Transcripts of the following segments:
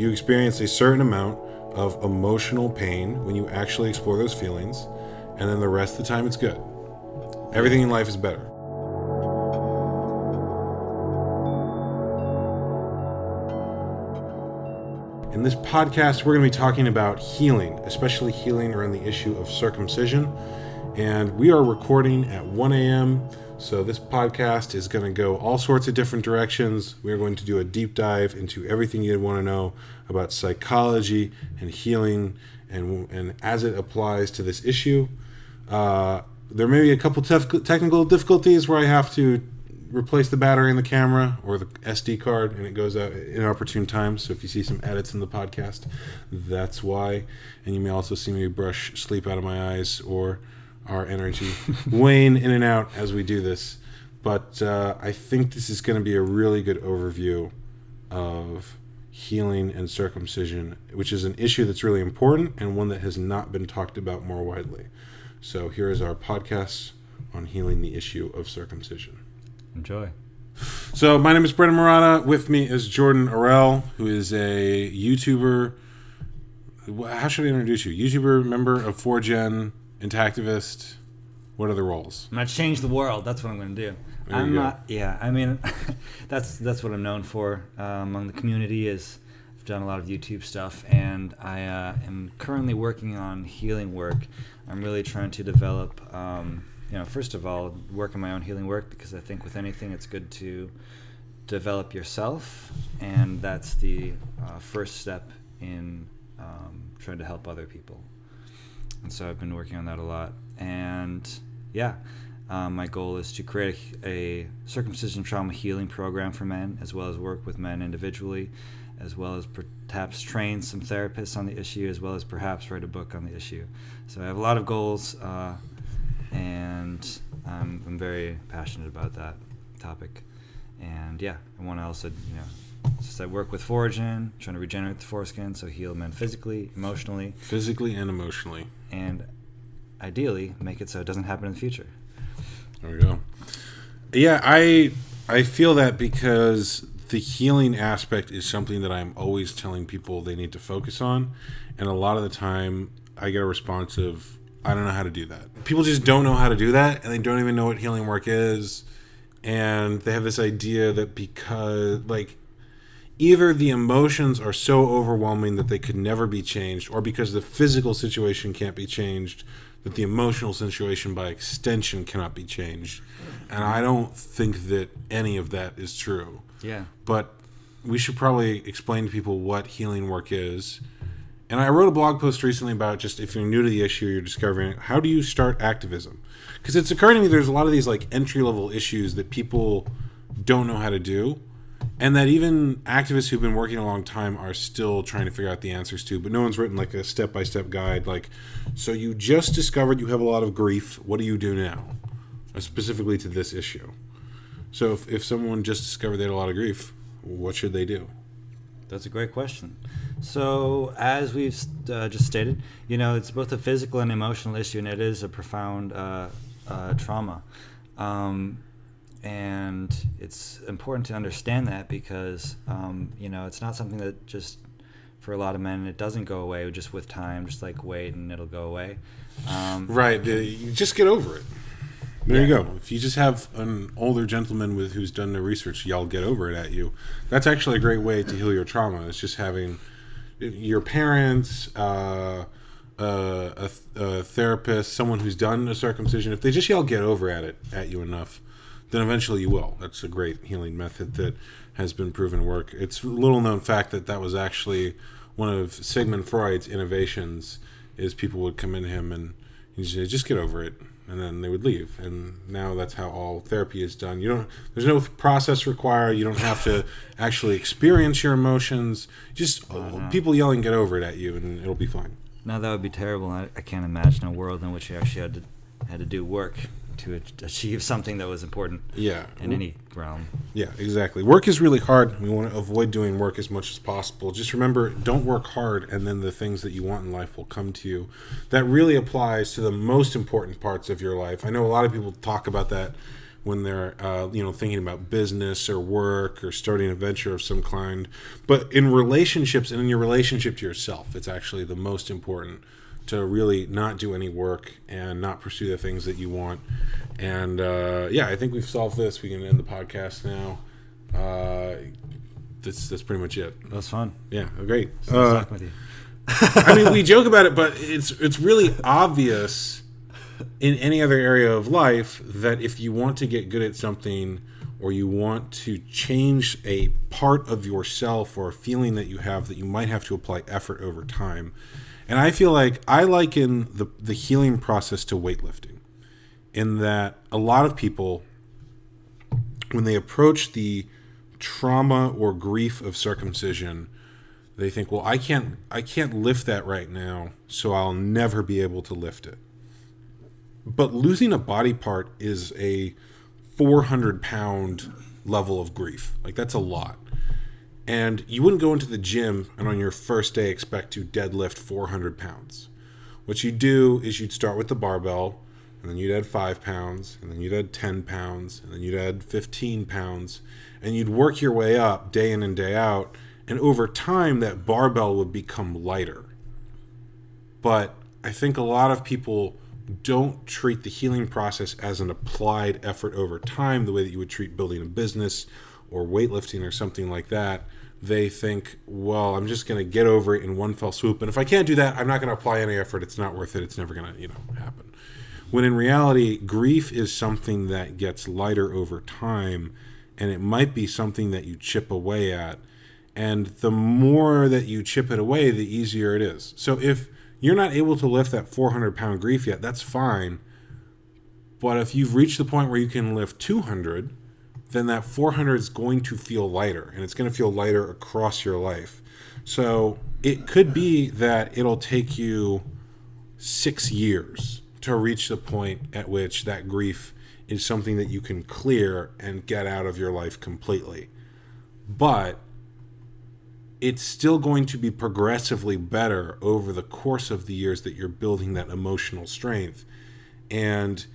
You experience a certain amount of emotional pain when you actually explore those feelings, and then the rest of the time it's good. Everything in life is better. In this podcast, we're going to be talking about healing, especially healing around the issue of circumcision. And we are recording at 1 a.m., so this podcast is going to go all sorts of different directions. We're going to do a deep dive into everything you'd want to know about psychology and healing and as it applies to this issue. There may be a couple technical difficulties where I have to replace the battery in the camera or the SD card, and it goes out at inopportune times. So if you see some edits in the podcast, that's why. And you may also see me brush sleep out of my eyes or our energy wane in and out as we do this. But I think this is going to be a really good overview of healing and circumcision, which is an issue that's really important and one that has not been talked about more widely. So here is our podcast on healing the issue of circumcision. Enjoy. So my name is Brendon Marotta. With me is Jordan Arell, who is a YouTuber. How should I introduce you? YouTuber, member of 4Gen, Activist. What are the roles? I'm going to change the world. That's what I'm going to do. That's what I'm known for among the community. Is I've done a lot of YouTube stuff, and I am currently working on healing work. I'm really trying to develop, first of all, work on my own healing work, because I think with anything it's good to develop yourself, and that's the first step in trying to help other people. And so I've been working on that a lot. And my goal is to create a circumcision trauma healing program for men, as well as work with men individually, as well as perhaps train some therapists on the issue, as well as perhaps write a book on the issue. So I have a lot of goals, and I'm very passionate about that topic. And I want to also, since I work with 4Gen, trying to regenerate the foreskin, so heal men physically and emotionally, and ideally make it so it doesn't happen in the future. There we go. Yeah, I feel that because the healing aspect is something that I'm always telling people they need to focus on, and a lot of the time I get a response of, I don't know how to do that. People just don't know how to do that, and they don't even know what healing work is, and they have this idea that because, either the emotions are so overwhelming that they could never be changed, or because the physical situation can't be changed, that the emotional situation by extension cannot be changed. And I don't think that any of that is true. Yeah. But we should probably explain to people what healing work is. And I wrote a blog post recently about, just if you're new to the issue, you're discovering it, how do you start activism? Because it's occurring to me there's a lot of these entry-level issues that people don't know how to do, and that even activists who've been working a long time are still trying to figure out the answers to, but no one's written a step-by-step guide. So you just discovered you have a lot of grief. What do you do now? Specifically to this issue. So if someone just discovered they had a lot of grief, what should they do? That's a great question. So as we've just stated, it's both a physical and emotional issue, and it is a profound trauma. And it's important to understand that because, it's not something that just, for a lot of men, it doesn't go away just with time, just wait and it'll go away. Right. You just get over it. There you go. If you just have an older gentleman who's done the research, y'all get over it at you. That's actually a great way to heal your trauma. It's just having your parents, a therapist, someone who's done a circumcision. If they just yell get over at you enough, then eventually you will. That's a great healing method that has been proven to work. It's a little known fact that was actually one of Sigmund Freud's innovations, is people would come in to him and he'd say, just get over it, and then they would leave. And now that's how all therapy is done. There's no process required. You don't have to actually experience your emotions. Just people yelling get over it at you, and it'll be fine. No, that would be terrible. I can't imagine a world in which you actually had to do work to achieve something that was important in any realm. Yeah, exactly. Work is really hard. We want to avoid doing work as much as possible. Just remember, don't work hard, and then the things that you want in life will come to you. That really applies to the most important parts of your life. I know a lot of people talk about that when they're thinking about business or work or starting a venture of some kind. But in relationships and in your relationship to yourself, it's actually the most important to really not do any work and not pursue the things that you want. And I think we've solved this. We can end the podcast now. That's pretty much it. That was fun. Yeah, great. Talking with you. I mean, we joke about it, but it's really obvious in any other area of life that if you want to get good at something, or you want to change a part of yourself or a feeling that you have, that you might have to apply effort over time. And I feel like I liken the healing process to weightlifting, in that a lot of people, when they approach the trauma or grief of circumcision, they think, well, I can't lift that right now, so I'll never be able to lift it. But losing a body part is a 400-pound level of grief. Like, that's a lot. And you wouldn't go into the gym and on your first day expect to deadlift 400 pounds. What you do is you'd start with the barbell, and then you'd add 5 pounds, and then you'd add 10 pounds, and then you'd add 15 pounds, and you'd work your way up day in and day out, and over time that barbell would become lighter. But I think a lot of people don't treat the healing process as an applied effort over time, the way that you would treat building a business or weightlifting or something like that. They think, well, I'm just going to get over it in one fell swoop, and if I can't do that, I'm not going to apply any effort. It's not worth it. It's never going to, happen. When in reality, grief is something that gets lighter over time, and it might be something that you chip away at. And the more that you chip it away, the easier it is. So if you're not able to lift that 400-pound grief yet, that's fine. But if you've reached the point where you can lift 200, then that 400 is going to feel lighter, and it's going to feel lighter across your life. So it could be that it'll take you 6 years to reach the point at which that grief is something that you can clear and get out of your life completely. But it's still going to be progressively better over the course of the years that you're building that emotional strength. And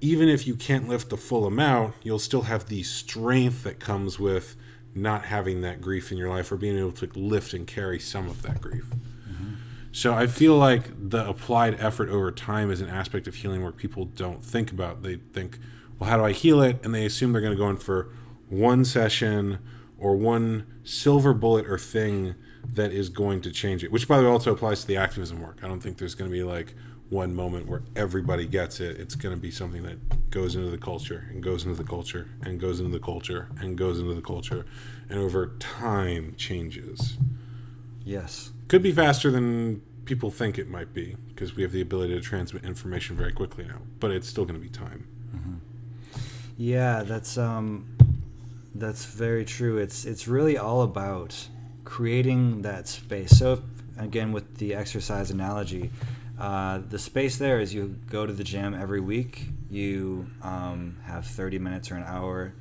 even if you can't lift the full amount, you'll still have the strength that comes with not having that grief in your life, or being able to lift and carry some of that grief. Mm-hmm. So I feel like the applied effort over time is an aspect of healing where people don't think about. They think, well, how do I heal it? And they assume they're going to go in for one session or one silver bullet or thing that is going to change it, which, by the way, also applies to the activism work. I don't think there's going to be like one moment where everybody gets it. It's going to be something that goes into the culture and goes into the culture and goes into the culture and goes into the culture, and over time changes. Yes. Could be faster than people think it might be, because we have the ability to transmit information very quickly now, but it's still going to be time. Mm-hmm. Yeah, that's very true. It's really all about creating that space. So if, again, with the exercise analogy, the space there is you go to the gym every week. You have 30 minutes or an hour,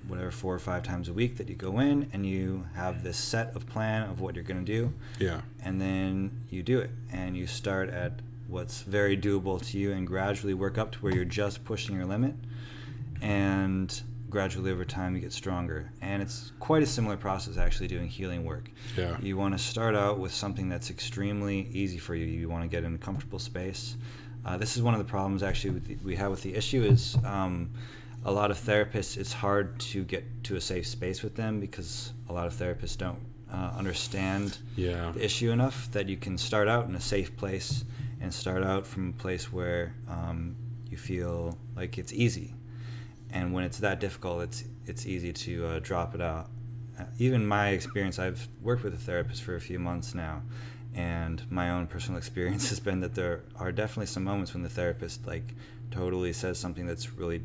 whatever, 4 or 5 times a week that you go in, and you have this set of plan of what you're going to do. Yeah. And then you do it, and you start at what's very doable to you and gradually work up to where you're just pushing your limit, and gradually over time you get stronger. And it's quite a similar process actually doing healing work. Yeah. You want to start out with something that's extremely easy for you. You want to get in a comfortable space. This is one of the problems actually we have with the issue is a lot of therapists, it's hard to get to a safe space with them because a lot of therapists don't understand the issue enough that you can start out in a safe place and start out from a place where you feel like it's easy. And when it's that difficult, it's easy to drop it out. Even my experience, I've worked with a therapist for a few months now, and my own personal experience has been that there are definitely some moments when the therapist like totally says something that's really,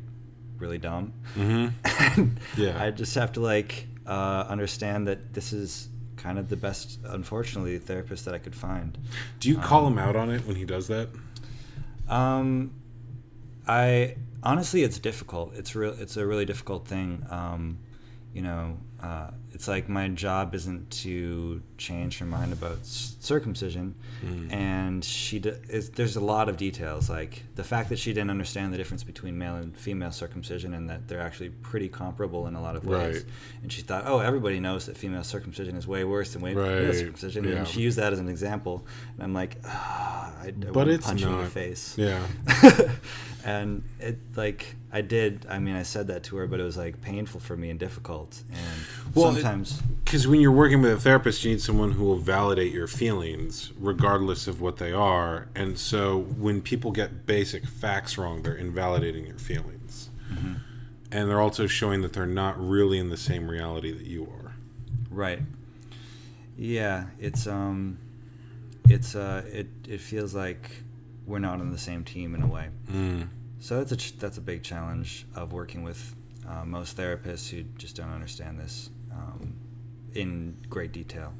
really dumb. Mm-hmm. Yeah. I just have to understand that this is kind of the best, unfortunately, therapist that I could find. Do you call him out on it when he does that? Honestly, it's difficult. It's a really difficult thing. it's like my job isn't to change her mind about circumcision, and there's a lot of details, like the fact that she didn't understand the difference between male and female circumcision, and that they're actually pretty comparable in a lot of ways. Right. And she thought, oh, everybody knows that female circumcision is way worse than male circumcision, and she used that as an example. And I'm like, I want to punch you in the face. Yeah. And it, like, I said that to her, but it was like painful for me and difficult. And sometimes, because when you're working with a therapist, you need someone who will validate your feelings regardless of what they are. And so when people get basic facts wrong, they're invalidating your feelings. Mm-hmm. And they're also showing that they're not really in the same reality that you are. Right. Yeah, it feels like we're not on the same team in a way. So that's a big challenge of working with most therapists who just don't understand this in great detail.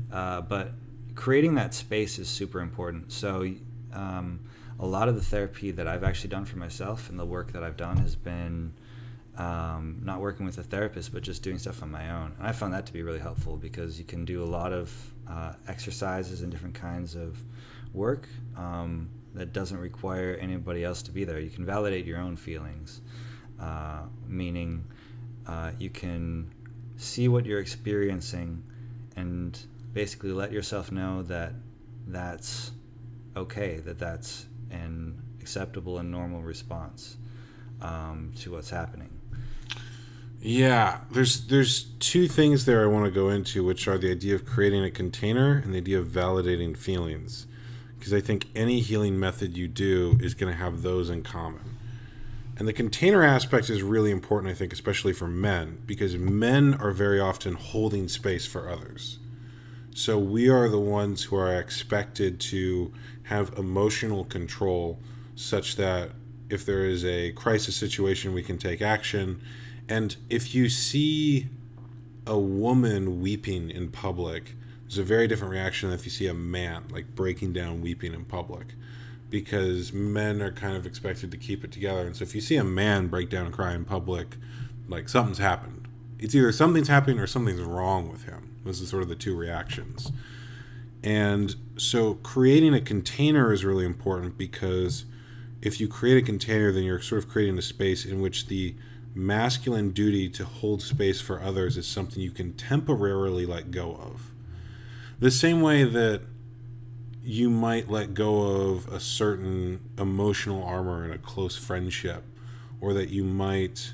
But creating that space is super important. So a lot of the therapy that I've actually done for myself and the work that I've done has been not working with a therapist, but just doing stuff on my own. And I found that to be really helpful, because you can do a lot of exercises and different kinds of work that doesn't require anybody else to be there. You can validate your own feelings, meaning you can see what you're experiencing and basically let yourself know that that's okay, that that's an acceptable and normal response to what's happening. Yeah, there's two things there I want to go into, which are the idea of creating a container and the idea of validating feelings. Because I think any healing method you do is going to have those in common. And the container aspect is really important, I think, especially for men, because men are very often holding space for others. So we are the ones who are expected to have emotional control, such that if there is a crisis situation, we can take action. And if you see a woman weeping in public, there's a very different reaction than if you see a man like breaking down weeping in public, because men are kind of expected to keep it together. And so if you see a man break down and cry in public, like something's happened. It's either something's happening or something's wrong with him. Those are sort of the two reactions. And so creating a container is really important, because if you create a container, then you're sort of creating a space in which the masculine duty to hold space for others is something you can temporarily let go of. The same way that you might let go of a certain emotional armor in a close friendship, or that you might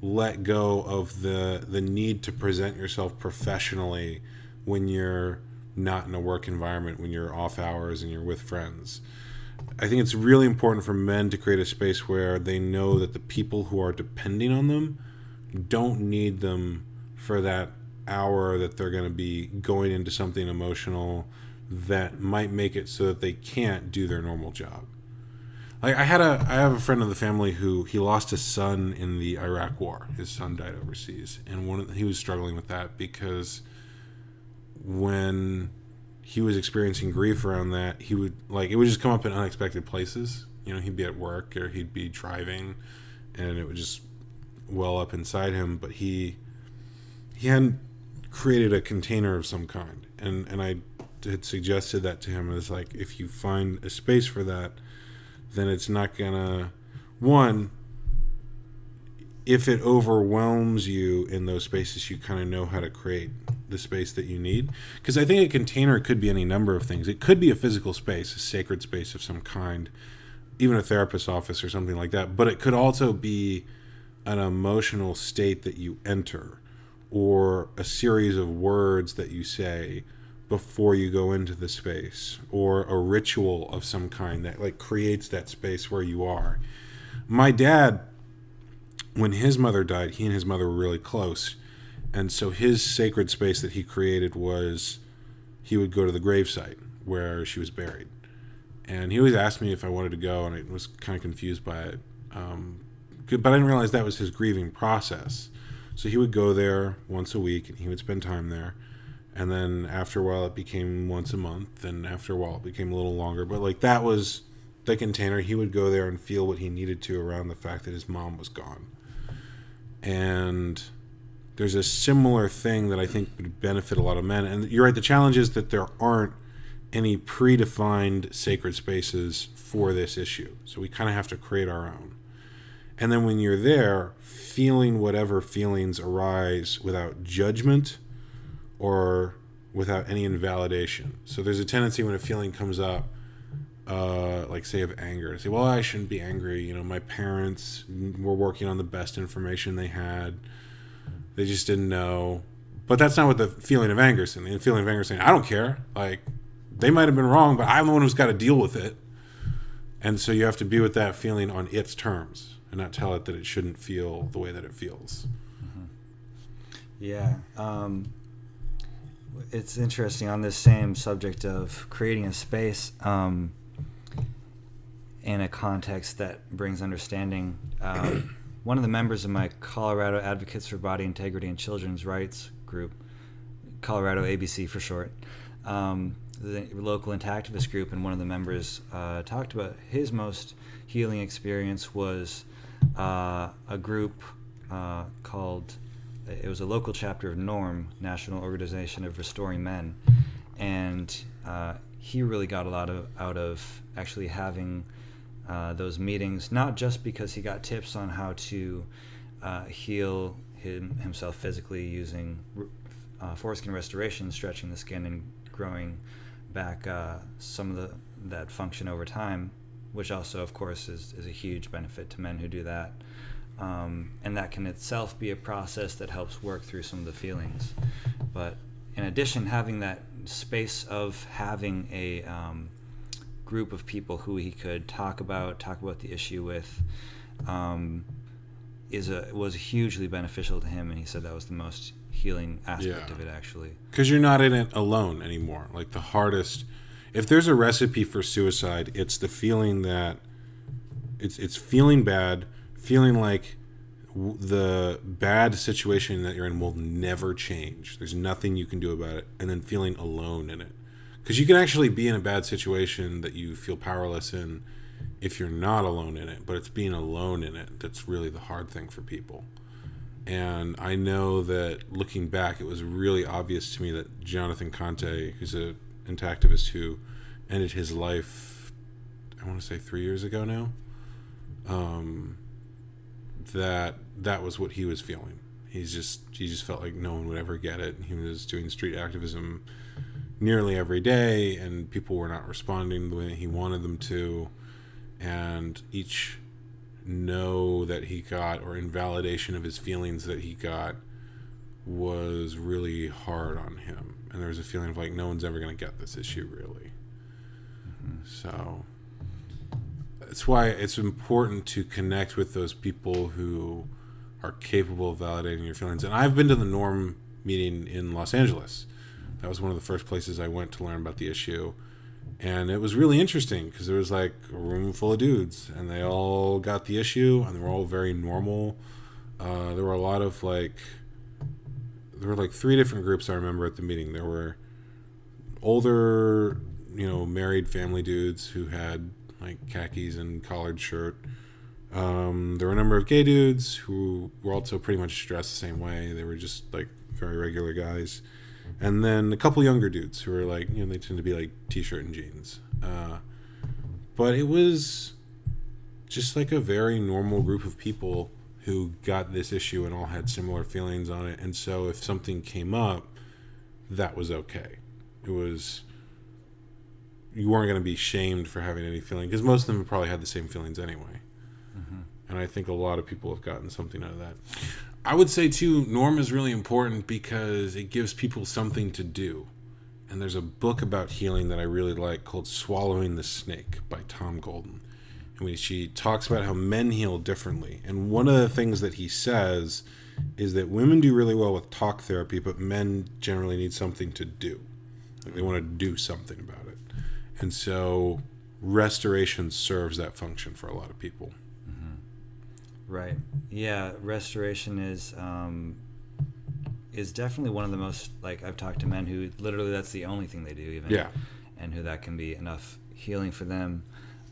let go of the need to present yourself professionally when you're not in a work environment, when you're off hours and you're with friends. I think it's really important for men to create a space where they know that the people who are depending on them don't need them for that hour that they're going to be going into something emotional that might make it so that they can't do their normal job. Like I have a friend of the family who he lost his son in the Iraq War. His son died overseas, and he was struggling with that, because when he was experiencing grief around that, it would just come up in unexpected places. You know, he'd be at work or he'd be driving, and it would just well up inside him. But he hadn't created a container of some kind, and I had suggested that to him. As like, if you find a space for that, then it's not gonna, one, if it overwhelms you in those spaces, you kind of know how to create the space that you need. Because I think a container could be any number of things. It could be a physical space, a sacred space of some kind, even a therapist's office or something like that. But it could also be an emotional state that you enter, or a series of words that you say before you go into the space, or a ritual of some kind that like creates that space where you are. My dad, when his mother died, he and his mother were really close. And so his sacred space that he created was he would go to the gravesite where she was buried. And he always asked me if I wanted to go, and I was kind of confused by it. But I didn't realize that was his grieving process. So he would go there once a week, and he would spend time there. And then after a while, it became once a month. And after a while, it became a little longer. But like that was the container. He would go there and feel what he needed to around the fact that his mom was gone. And there's a similar thing that I think would benefit a lot of men. And you're right, the challenge is that there aren't any predefined sacred spaces for this issue. So we kind of have to create our own. And then when you're there, feeling whatever feelings arise without judgment or without any invalidation. So there's a tendency when a feeling comes up, like say of anger, to say, well, I shouldn't be angry. You know, my parents were working on the best information they had. They just didn't know. But that's not what the feeling of anger is saying. The feeling of anger is saying, I don't care. Like, they might have been wrong, but I'm the one who's got to deal with it. And so you have to be with that feeling on its terms and not tell it that it shouldn't feel the way that it feels. Mm-hmm. Yeah. It's interesting on this same subject of creating a space in a context that brings understanding. One of the members of my Colorado Advocates for Body Integrity and Children's Rights group, Colorado ABC for short, the local activist group, and one of the members talked about his most healing experience was a group called, it was a local chapter of NORM, National Organization of Restoring Men, and he really got a lot out of actually having those meetings, not just because he got tips on how to heal himself physically using foreskin restoration, stretching the skin and growing back some of that function over time, which also, of course, is a huge benefit to men who do that. And that can itself be a process that helps work through some of the feelings. But in addition, having that space of having a group of people who he could talk about the issue with was hugely beneficial to him, and he said that was the most healing aspect of it, actually. Because you're not in it alone anymore. Like, the hardest, if there's a recipe for suicide, it's the feeling that it's feeling bad, feeling like the bad situation that you're in will never change. There's nothing you can do about it, and then feeling alone in it. Because you can actually be in a bad situation that you feel powerless in if you're not alone in it, but it's being alone in it that's really the hard thing for people. And I know that looking back, it was really obvious to me that Jonathan Conte, who's an activist who ended his life, I want to say 3 years ago now, that was what he was feeling. He just felt like no one would ever get it. He was doing street activism nearly every day, and people were not responding the way that he wanted them to. And each no that he got, or invalidation of his feelings that he got, was really hard on him. And there was a feeling of like, no one's ever going to get this issue, really. Mm-hmm. So that's why it's important to connect with those people who are capable of validating your feelings. And I've been to the NORM meeting in Los Angeles. That was one of the first places I went to learn about the issue. And it was really interesting because there was like a room full of dudes, and they all got the issue, and they were all very normal. There were a lot of there were 3 different groups I remember at the meeting. There were older, married family dudes who had like khakis and collared shirt. There were a number of gay dudes who were also pretty much dressed the same way. They were just like very regular guys. And then a couple younger dudes who were like, they tend to be like t-shirt and jeans. But it was just like a very normal group of people who got this issue and all had similar feelings on it. And so if something came up, that was okay. You weren't going to be shamed for having any feeling, because most of them probably had the same feelings anyway. Mm-hmm. And I think a lot of people have gotten something out of that. I would say, too, NORM is really important because it gives people something to do. And there's a book about healing that I really like called Swallowing the Snake by Tom Golden. And she talks about how men heal differently. And one of the things that he says is that women do really well with talk therapy, but men generally need something to do. Like, they want to do something about it. And so restoration serves that function for a lot of people. Right. Yeah, restoration is definitely one of the most, like, I've talked to men who literally that's the only thing they do even. Yeah. And who that can be enough healing for them.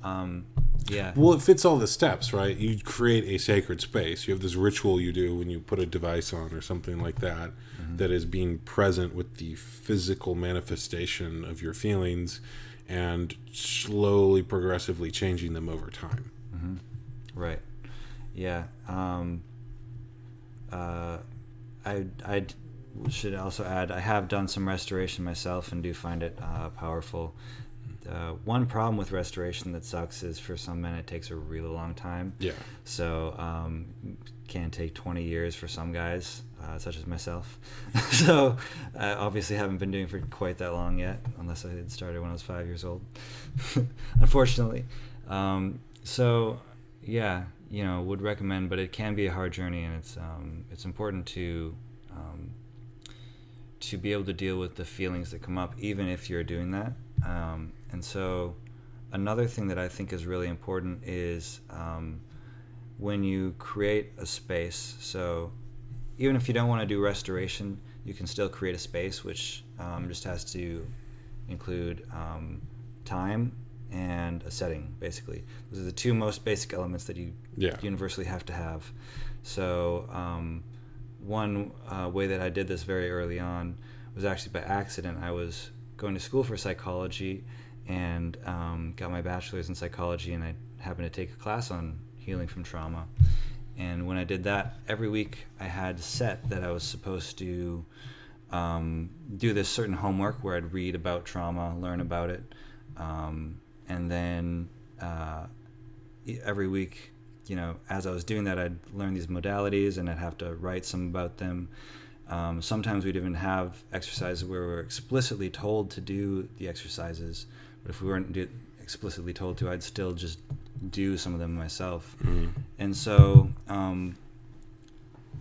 Yeah. Well, it fits all the steps, right? You create a sacred space. You have this ritual you do when you put a device on or something like that, that is being present with the physical manifestation of your feelings and slowly, progressively changing them over time. Right. Yeah. I should also add, I have done some restoration myself and do find it powerful. One problem with restoration that sucks is for some men it takes a really long time. Yeah. So can take 20 years for some guys, such as myself. So I obviously haven't been doing it for quite that long yet, unless I had started when I was 5 years old, unfortunately. So yeah, would recommend, but it can be a hard journey, and it's important to be able to deal with the feelings that come up, even if you're doing that. And so another thing that I think is really important is when you create a space, so even if you don't want to do restoration, you can still create a space, which just has to include time and a setting, basically. Those are the two most basic elements that you universally have to have. So one way that I did this very early on was actually by accident. I was going to school for psychology and got my bachelor's in psychology, and I happened to take a class on healing from trauma. And when I did that, every week I had set that I was supposed to do this certain homework where I'd read about trauma, learn about it, and then every week, as I was doing that, I'd learn these modalities and I'd have to write some about them. Sometimes we'd even have exercises where we were explicitly told to do the exercises, but if we weren't explicitly told to, I'd still just do some of them myself. And so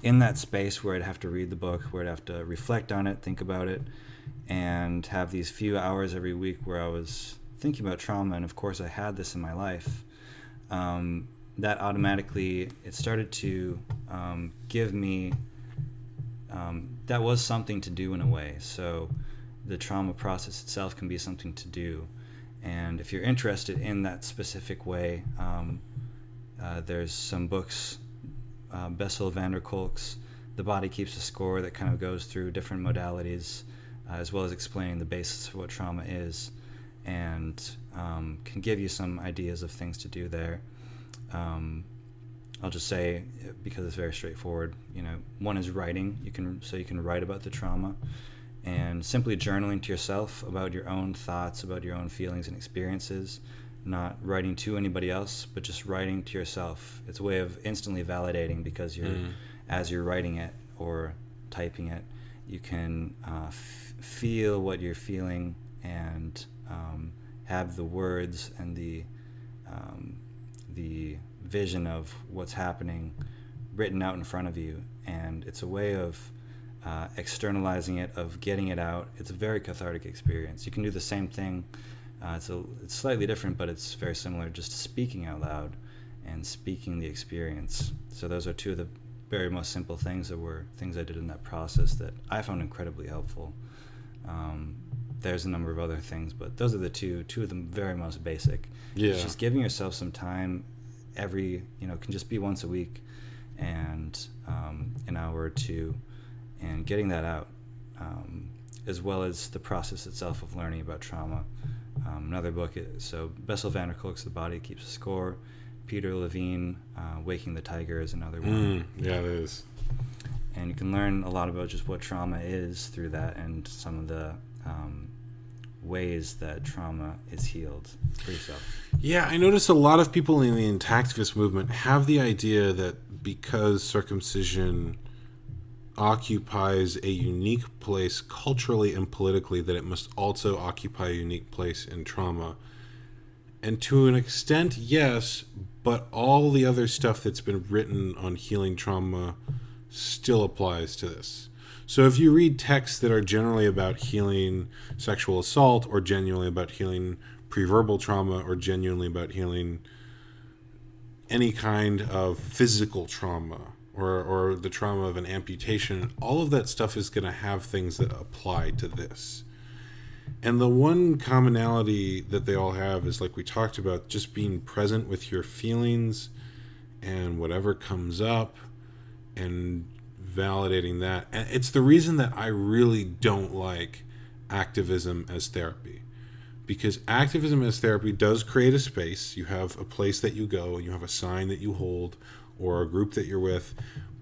in that space where I'd have to read the book, where I'd have to reflect on it, think about it, and have these few hours every week where I was thinking about trauma, and of course I had this in my life, that automatically, it started to give me, that was something to do in a way. So the trauma process itself can be something to do. And if you're interested in that specific way, there's some books, Bessel van der Kolk's The Body Keeps a Score, that kind of goes through different modalities, as well as explaining the basis of what trauma is, and can give you some ideas of things to do there. I'll just say, because it's very straightforward, one is writing. You can write about the trauma, and simply journaling to yourself about your own thoughts, about your own feelings and experiences, not writing to anybody else, but just writing to yourself. It's a way of instantly validating, because as you're writing it or typing it, you can feel what you're feeling and have the words and the vision of what's happening written out in front of you. And it's a way of externalizing it, of getting it out. It's a very cathartic experience. You can do the same thing. It's slightly different, but it's very similar, just speaking out loud and speaking the experience. So those are two of the very most simple things that were things I did in that process that I found incredibly helpful. There's a number of other things, but those are the two of them very most basic. Yeah. It's just giving yourself some time it can just be once a week, and an hour or two, and getting that out, as well as the process itself of learning about trauma. Another book, so Bessel van der Kolk's The Body Keeps a Score. Peter Levine, Waking the Tiger is another one. Yeah, it is. And you can learn a lot about just what trauma is through that, and some of the ways that trauma is healed for yourself. Yeah, I notice a lot of people in the Activist movement have the idea that because circumcision occupies a unique place culturally and politically, that it must also occupy a unique place in trauma. And to an extent, yes, but all the other stuff that's been written on healing trauma still applies to this. So if you read texts that are generally about healing sexual assault, or genuinely about healing preverbal trauma, or genuinely about healing any kind of physical trauma, or the trauma of an amputation, all of that stuff is going to have things that apply to this. And the one commonality that they all have is, like we talked about, just being present with your feelings and whatever comes up and validating that. And it's the reason that I really don't like activism as therapy. Because activism as therapy does create a space. You have a place that you go, and you have a sign that you hold, or a group that you're with,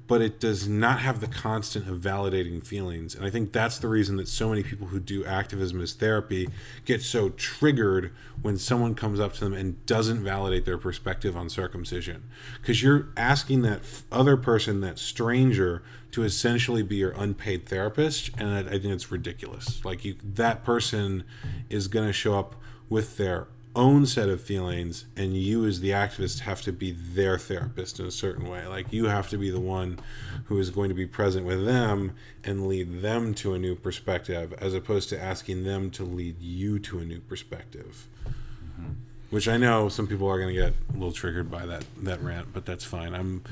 but it does not have the constant of validating feelings. And I think that's the reason that so many people who do activism as therapy get so triggered when someone comes up to them and doesn't validate their perspective on circumcision. Because you're asking that other person, that stranger, to essentially be your unpaid therapist, and I think it's ridiculous. Like, that person is going to show up with their own set of feelings, and you as the activist have to be their therapist in a certain way. Like, you have to be the one who is going to be present with them and lead them to a new perspective, as opposed to asking them to lead you to a new perspective. Mm-hmm. Which I know some people are going to get a little triggered by that rant, but that's fine.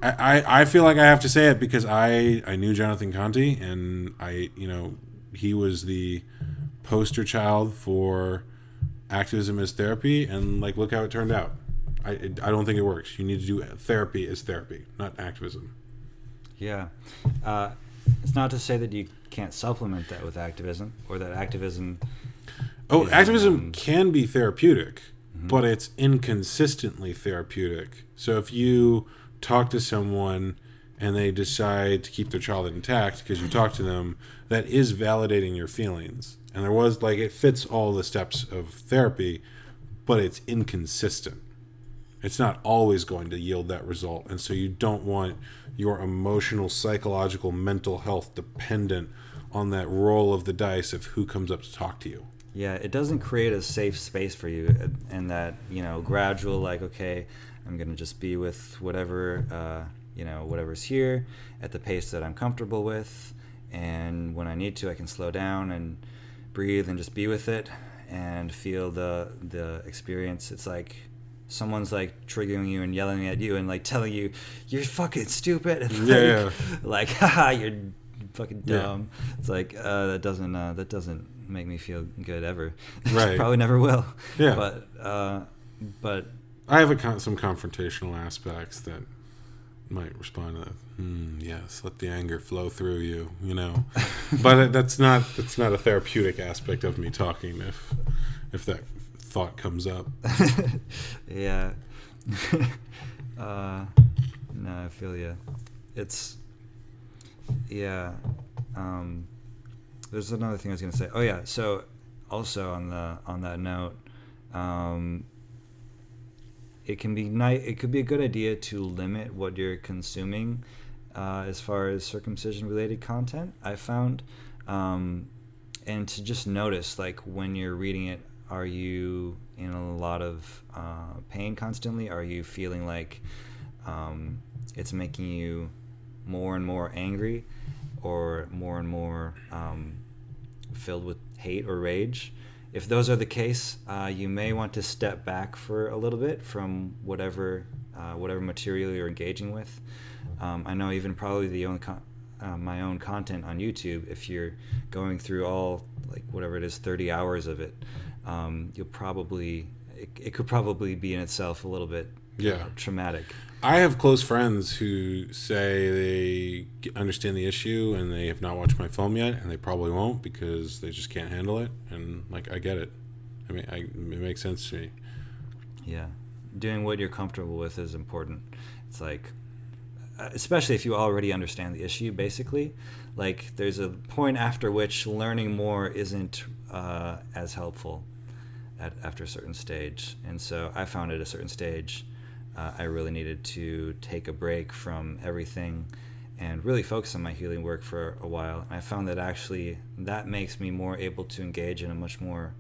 I feel like I have to say it because I knew Jonathan Conte, and he was the poster child for activism as therapy, and like, look how it turned out. I don't think it works. You need to do therapy as therapy, not activism. Yeah. It's not to say that you can't supplement that with activism, or that activism activism can be therapeutic, but it's inconsistently therapeutic. So if you talk to someone and they decide to keep their child intact because you talk to them, that is validating your feelings. And it fits all the steps of therapy, but it's inconsistent. It's not always going to yield that result. And so you don't want your emotional, psychological, mental health dependent on that roll of the dice of who comes up to talk to you. Yeah, it doesn't create a safe space for you, and that, gradual, like, okay, I'm going to just be with whatever, whatever's here at the pace that I'm comfortable with. And when I need to, I can slow down and breathe and just be with it and feel the experience. It's like someone's like triggering you and yelling at you and like telling you you're fucking stupid, and like haha, you're fucking dumb. Yeah. It's like that doesn't make me feel good ever. Right. Probably never will. Yeah. But I have some confrontational aspects that might respond to that. Yes, let the anger flow through you, But that's not a therapeutic aspect of me talking if that thought comes up. Yeah. No, I feel you. It's there's another thing I was going to say. Oh yeah, so also on that note, it could be a good idea to limit what you're consuming as far as circumcision related content, I found, and to just notice, like, when you're reading it, are you in a lot of pain constantly? Are you feeling like it's making you more and more angry, or more and more filled with hate or rage? If those are the case, you may want to step back for a little bit from whatever material you're engaging with. I know even probably my own content on YouTube, if you're going through all, like, whatever it is, 30 hours of it, you'll probably, it could probably be in itself a little bit traumatic. I have close friends who say they understand the issue and they have not watched my film yet, and they probably won't because they just can't handle it. And, like, I get it. I mean, it makes sense to me. Yeah. Doing what you're comfortable with is important. It's like, especially if you already understand the issue, basically. Like, there's a point after which learning more isn't as helpful after a certain stage. And so I found at a certain stage, I really needed to take a break from everything and really focus on my healing work for a while. And I found that actually that makes me more able to engage in a much more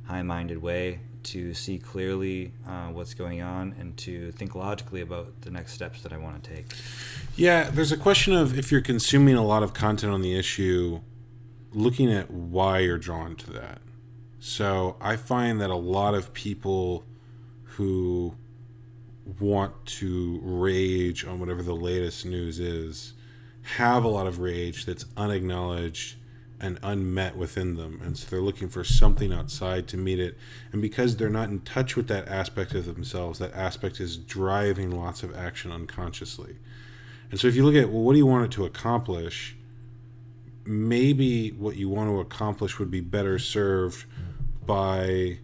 high-minded way, to see clearly what's going on, and to think logically about the next steps that I want to take. Yeah, there's a question of, if you're consuming a lot of content on the issue, looking at why you're drawn to that. So I find that a lot of people who want to rage on whatever the latest news is have a lot of rage that's unacknowledged and unmet within them, and so they're looking for something outside to meet it. And because they're not in touch with that aspect of themselves, that aspect is driving lots of action unconsciously. And so if you look at, well, what do you want it to accomplish? Maybe what you want to accomplish would be better served by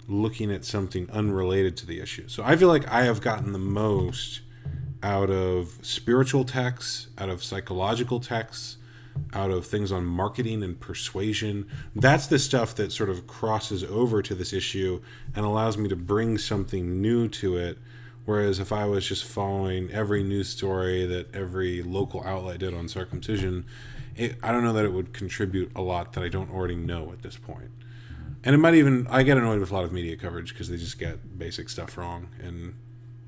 looking at something unrelated to the issue. So I feel like I have gotten the most out of spiritual texts, out of psychological texts, out of things on marketing and persuasion. That's the stuff that sort of crosses over to this issue and allows me to bring something new to it. Whereas if I was just following every news story that every local outlet did on circumcision, I don't know that it would contribute a lot that I don't already know at this point. And it might even, I get annoyed with a lot of media coverage because they just get basic stuff wrong and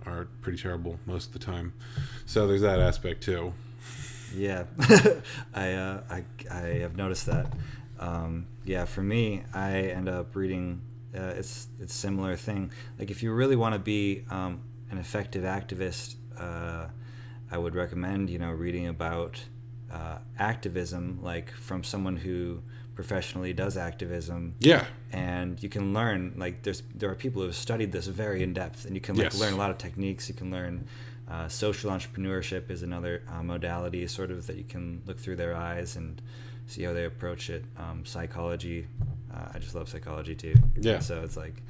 are pretty terrible most of the time. So there's that aspect too. Yeah, I have noticed that. Yeah, for me, I end up reading. It's a similar thing. Like if you really want to be an effective activist, I would recommend reading about activism, like from someone who professionally does activism. Yeah. And you can learn, like there are people who have studied this very in depth, and you can learn a lot of techniques. You can learn. Social entrepreneurship is another modality sort of that you can look through their eyes and see how they approach it. Psychology, I just love psychology too. Yeah. So it's like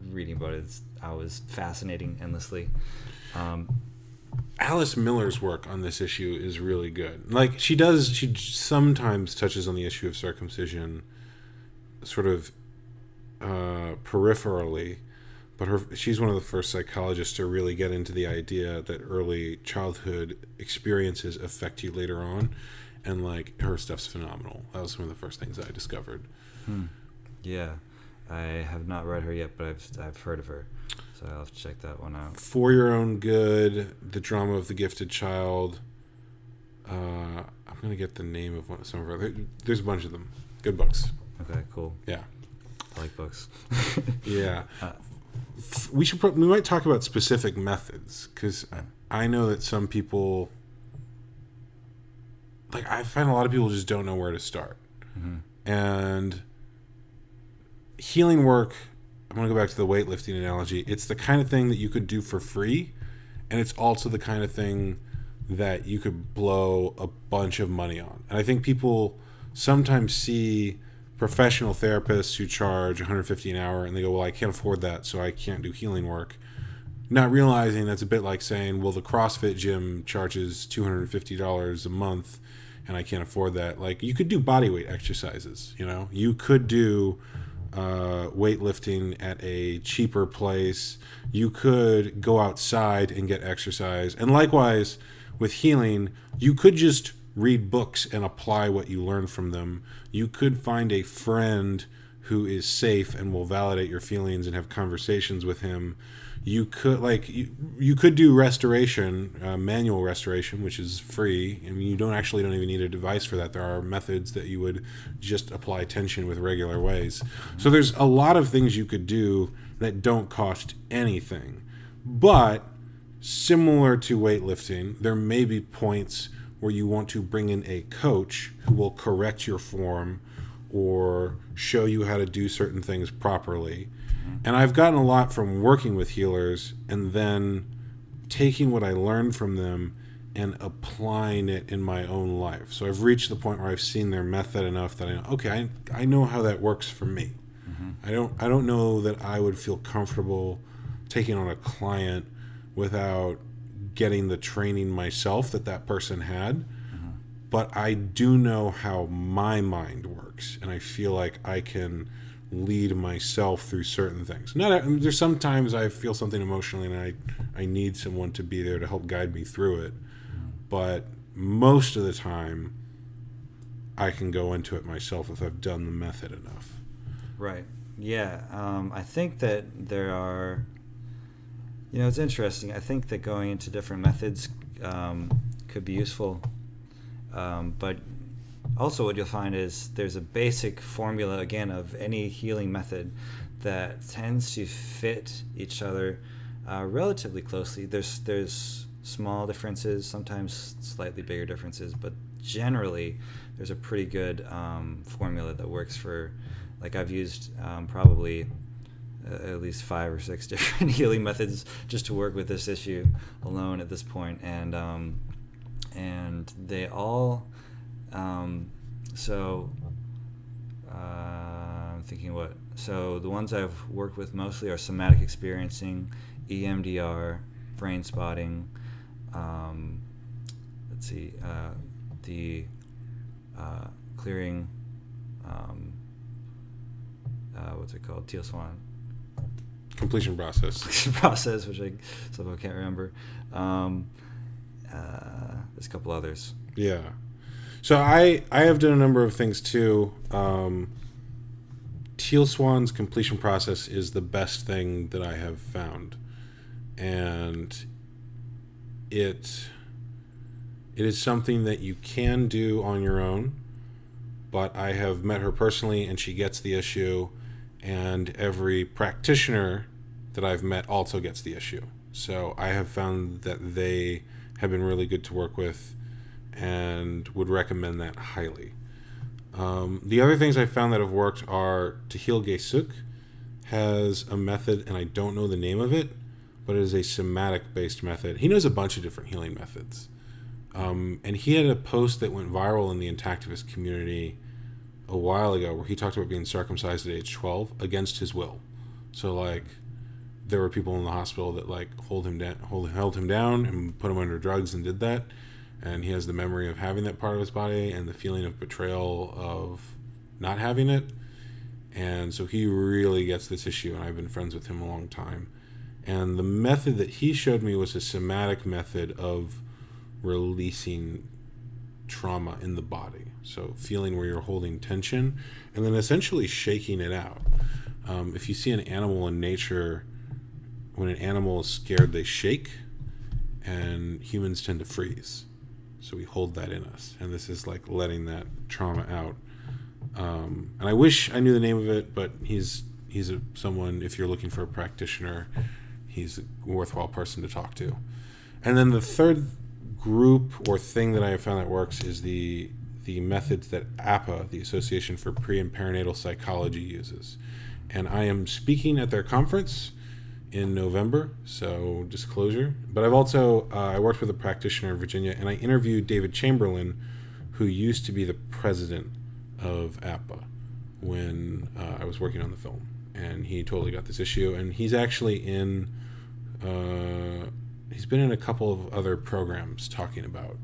reading about it, it's always fascinating endlessly. Alice Miller's work on this issue is really good. Like she sometimes touches on the issue of circumcision sort of peripherally. But she's one of the first psychologists to really get into the idea that early childhood experiences affect you later on. And, like, her stuff's phenomenal. That was one of the first things I discovered. Yeah. I have not read her yet, but I've heard of her. So I'll have to check that one out. For Your Own Good, The Drama of the Gifted Child. I'm going to get the name of some of her. There's a bunch of them. Good books. Okay, cool. Yeah. I like books. Yeah. We might talk about specific methods, because I know that some people, like I find a lot of people just don't know where to start. Mm-hmm. And healing work, I'm going to go back to the weightlifting analogy. It's the kind of thing that you could do for free, and it's also the kind of thing that you could blow a bunch of money on. And I think people sometimes see professional therapists who charge $150 an hour and they go, well, I can't afford that, so I can't do healing work. Not realizing that's a bit like saying, well, the CrossFit gym charges $250 a month and I can't afford that. Like, you could do bodyweight exercises, you could do weightlifting at a cheaper place. You could go outside and get exercise. And likewise with healing, you could just read books and apply what you learn from them. You could find a friend who is safe and will validate your feelings and have conversations with him. You could you could do restoration, manual restoration, which is free. I mean, you don't even need a device for that. There are methods that you would just apply tension with regular ways. So there's a lot of things you could do that don't cost anything. But similar to weightlifting, there may be points where you want to bring in a coach who will correct your form or show you how to do certain things properly. And I've gotten a lot from working with healers and then taking what I learned from them and applying it in my own life. So I've reached the point where I've seen their method enough that I know, okay, I know how that works for me. Mm-hmm. I don't know that I would feel comfortable taking on a client without getting the training myself that person had. But I do know how my mind works, and I feel like I can lead myself through certain things. There's sometimes I feel something emotionally, and I need someone to be there to help guide me through it. But most of the time, I can go into it myself if I've done the method enough. Right. Yeah. I think that there are. It's interesting. I think that going into different methods could be useful. But also what you'll find is there's a basic formula, again, of any healing method that tends to fit each other relatively closely. There's small differences, sometimes slightly bigger differences, but generally there's a pretty good formula that works for, like I've used probably at least 5 or 6 different healing methods just to work with this issue alone at this point, and they all I'm thinking what. So the ones I've worked with mostly are somatic experiencing, EMDR, brain spotting. The clearing. What's it called? Teal Swan. Completion process. Process, which I somehow can't remember. There's a couple others. Yeah. So I have done a number of things too. Teal Swan's completion process is the best thing that I have found, and it is something that you can do on your own, but I have met her personally and she gets the issue, and every practitioner that I've met also gets the issue. So I have found that they have been really good to work with and would recommend that highly. The other things I found that have worked are Tehil Gesuk has a method, and I don't know the name of it, but it is a somatic based method. He knows a bunch of different healing methods. And he had a post that went viral in the Activist community a while ago where he talked about being circumcised at age 12 against his will. So like there were people in the hospital that like held him down and put him under drugs and did that. And he has the memory of having that part of his body and the feeling of betrayal of not having it. And so he really gets this issue, and I've been friends with him a long time. And the method that he showed me was a somatic method of releasing trauma in the body. So feeling where you're holding tension and then essentially shaking it out. If you see an animal in nature, when an animal is scared, they shake, and humans tend to freeze. So we hold that in us, and this is like letting that trauma out. And I wish I knew the name of it, but he's someone, if you're looking for a practitioner, he's a worthwhile person to talk to. And then the third group or thing that I have found that works is the methods that APA, the Association for Pre and Perinatal Psychology, uses. And I am speaking at their conference in November, so disclosure. But I've also I worked with a practitioner in Virginia, and I interviewed David Chamberlain, who used to be the president of APA when I was working on the film, and he totally got this issue. And he's actually he's been in a couple of other programs talking about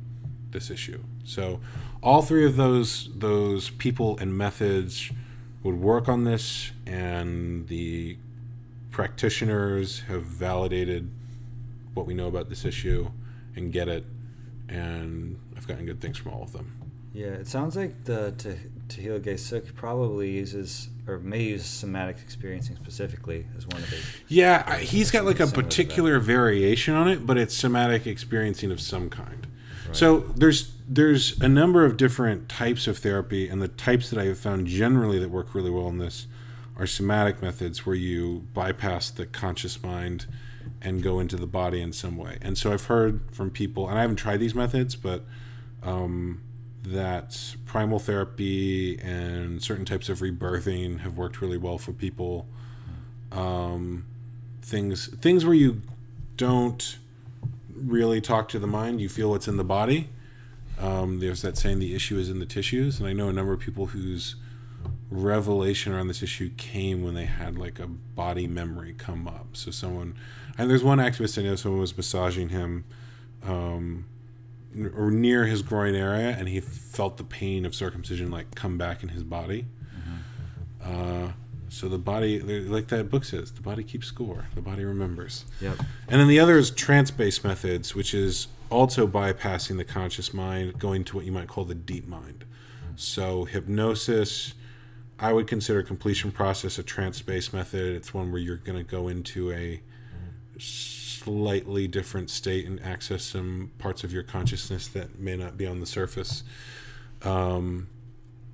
this issue. So all three of those people and methods would work on this, and the practitioners have validated what we know about this issue and get it, and I've gotten good things from all of them. Yeah, it sounds like the Tehil Gesuk probably uses, or may use, somatic experiencing specifically as one of his. Yeah, he's got like a particular variation on it, but it's somatic experiencing of some kind. Right. So there's a number of different types of therapy, and the types that I have found generally that work really well in this are somatic methods where you bypass the conscious mind and go into the body in some way. And so I've heard from people, and I haven't tried these methods, but that primal therapy and certain types of rebirthing have worked really well for people. Things where you don't really talk to the mind, you feel what's in the body. There's that saying, the issue is in the tissues, and I know a number of people whose revelation around this issue came when they had like a body memory come up. So there's one activist I know, someone was massaging him or near his groin area, and he felt the pain of circumcision like come back in his body. So the body, like that book says, the body keeps score, the body remembers. Yep. And then the other is trance-based methods, which is also bypassing the conscious mind, going to what you might call the deep mind. So hypnosis, I would consider completion process a trance-based method. It's one where you're going to go into a slightly different state and access some parts of your consciousness that may not be on the surface.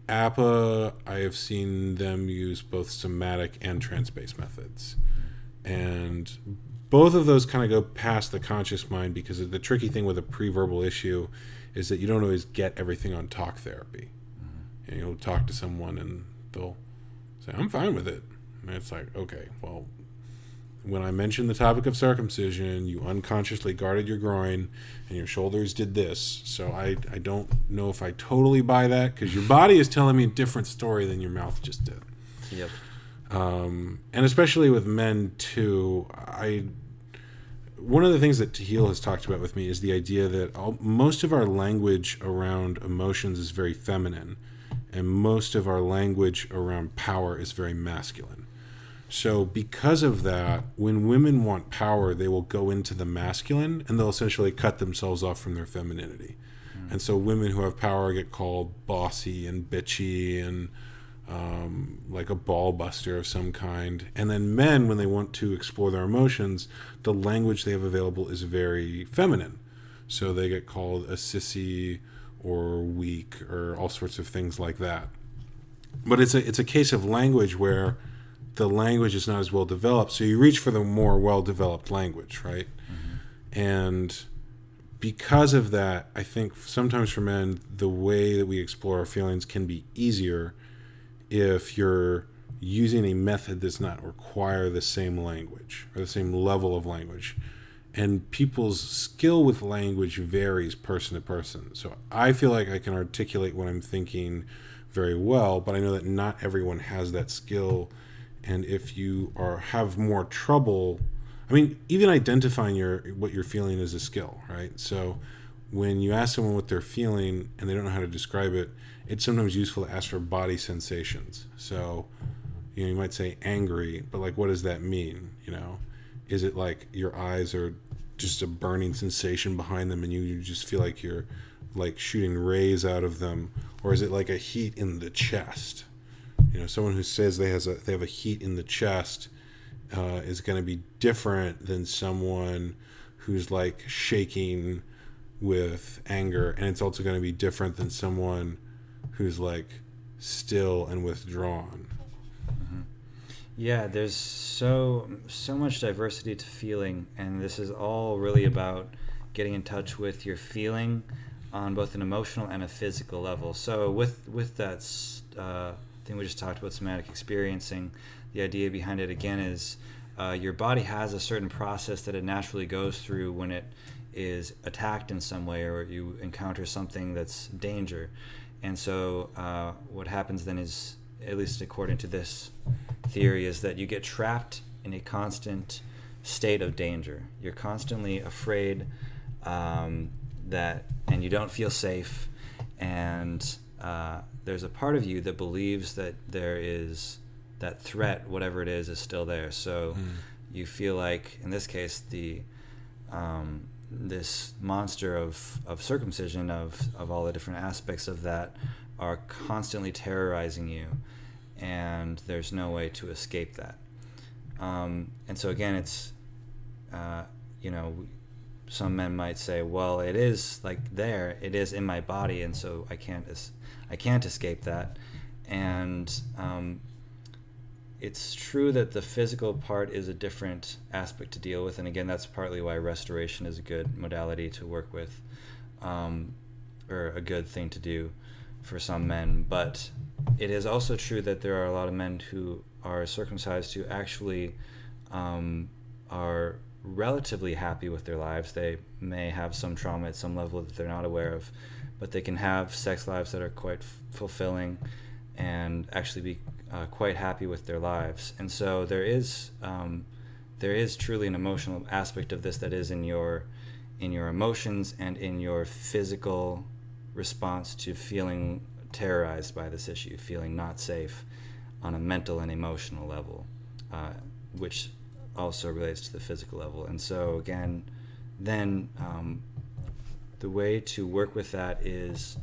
APA, I have seen them use both somatic and trance-based methods. And both of those kind of go past the conscious mind, because the tricky thing with a pre-verbal issue is that you don't always get everything on talk therapy. And you'll talk to someone and they'll say, I'm fine with it. And it's like, okay, well, when I mentioned the topic of circumcision, you unconsciously guarded your groin and your shoulders did this. So I don't know if I totally buy that, because your body is telling me a different story than your mouth just did. Yep. And especially with men too, one of the things that Tehil has talked about with me is the idea that most of our language around emotions is very feminine, and most of our language around power is very masculine. So because of that, when women want power, they will go into the masculine and they'll essentially cut themselves off from their femininity. And so women who have power get called bossy and bitchy and like a ball buster of some kind. And then men, when they want to explore their emotions, the language they have available is very feminine. So they get called a sissy or weak or all sorts of things like that. But it's a case of language where the language is not as well developed, so you reach for the more well-developed language, right? And because of that, I think sometimes for men, the way that we explore our feelings can be easier if you're using a method that does not require the same language or the same level of language. And people's skill with language varies person to person. So I feel like I can articulate what I'm thinking very well, but I know that not everyone has that skill. And if you have more trouble, I mean, even identifying what you're feeling is a skill, right? So when you ask someone what they're feeling and they don't know how to describe it, it's sometimes useful to ask for body sensations. So, you might say angry, but like, what does that mean? Is it like your eyes are just a burning sensation behind them and you just feel like you're like shooting rays out of them? Or is it like a heat in the chest? Someone who says they have a heat in the chest is going to be different than someone who's like shaking with anger, and it's also going to be different than someone who's like still and withdrawn. Yeah, there's so much diversity to feeling, and this is all really about getting in touch with your feeling on both an emotional and a physical level. So with that thing we just talked about, somatic experiencing, the idea behind it again is your body has a certain process that it naturally goes through when it is attacked in some way or you encounter something that's danger. And so what happens then is, at least according to this theory, is that you get trapped in a constant state of danger. You're constantly afraid and you don't feel safe, and there's a part of you that believes that there is that threat, whatever it is still there. So you feel like, in this case, this monster of circumcision, of all the different aspects of that, are constantly terrorizing you, and there's no way to escape that. And so again, it's some men might say, well, it is like there, it is in my body, and so I can't escape that. And it's true that the physical part is a different aspect to deal with, and again, that's partly why restoration is a good modality to work with, or a good thing to do for some men. But it is also true that there are a lot of men who are circumcised who actually are relatively happy with their lives. They may have some trauma at some level that they're not aware of, but they can have sex lives that are quite fulfilling and actually be quite happy with their lives. And so there is truly an emotional aspect of this that is in your emotions and in your physical response to feeling terrorized by this issue, feeling not safe on a mental and emotional level, which also relates to the physical level. And so again, then the way to work with that is,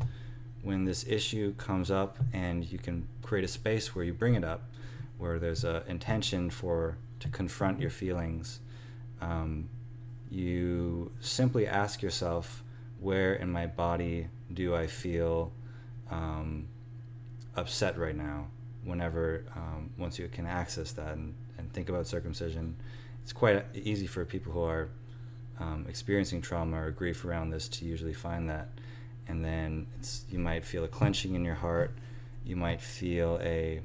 when this issue comes up and you can create a space where you bring it up, where there's an intention to confront your feelings, you simply ask yourself, where in my body do I feel upset right now? Once you can access that and think about circumcision, it's quite easy for people who are experiencing trauma or grief around this to usually find that. and then you might feel a clenching in your heart. You might feel a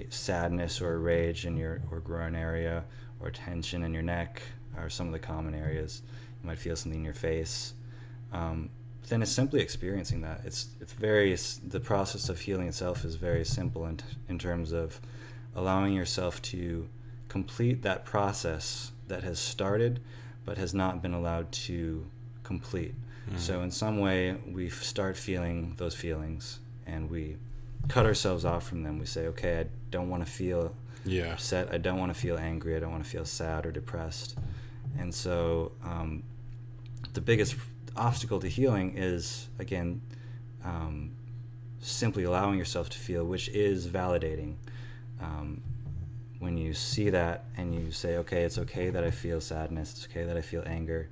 sadness or a rage in your or groin area, or tension in your neck, are some of the common areas. You might feel something in your face. Then it's simply experiencing that. The process of healing itself is very simple in terms of allowing yourself to complete that process that has started but has not been allowed to complete. So in some way we start feeling those feelings and we cut ourselves off from them. We say, okay, I don't want to feel upset, I don't want to feel angry, I don't want to feel sad or depressed. And so the biggest obstacle to healing is, again, simply allowing yourself to feel, which is validating. When you see that and you say, okay, it's okay that I feel sadness, it's okay that I feel anger,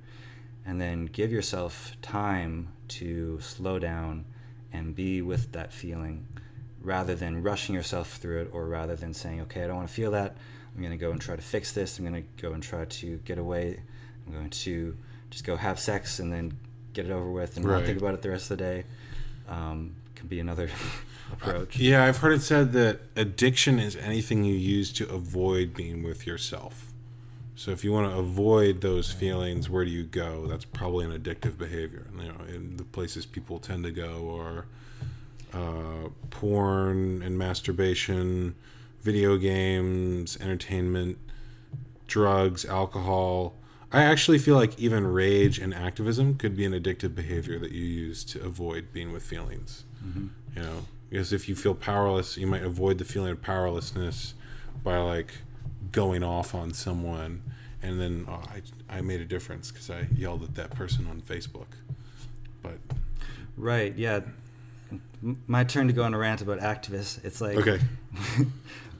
and then give yourself time to slow down and be with that feeling, rather than rushing yourself through it, or rather than saying, okay, I don't want to feel that, I'm going to go and try to fix this, I'm going to go and try to get away, I'm going to just go have sex and then get it over with and not think about it the rest of the day. Can be another approach. Yeah, I've heard it said that addiction is anything you use to avoid being with yourself. So if you want to avoid those feelings, where do you go? That's probably an addictive behavior. In the places people tend to go are porn and masturbation, video games, entertainment, drugs, alcohol. I actually feel like even rage and activism could be an addictive behavior that you use to avoid being with feelings. Because if you feel powerless, you might avoid the feeling of powerlessness by going off on someone, and then I made a difference because I yelled at that person on Facebook. But right, yeah. My turn to go on a rant about activists. It's like, okay.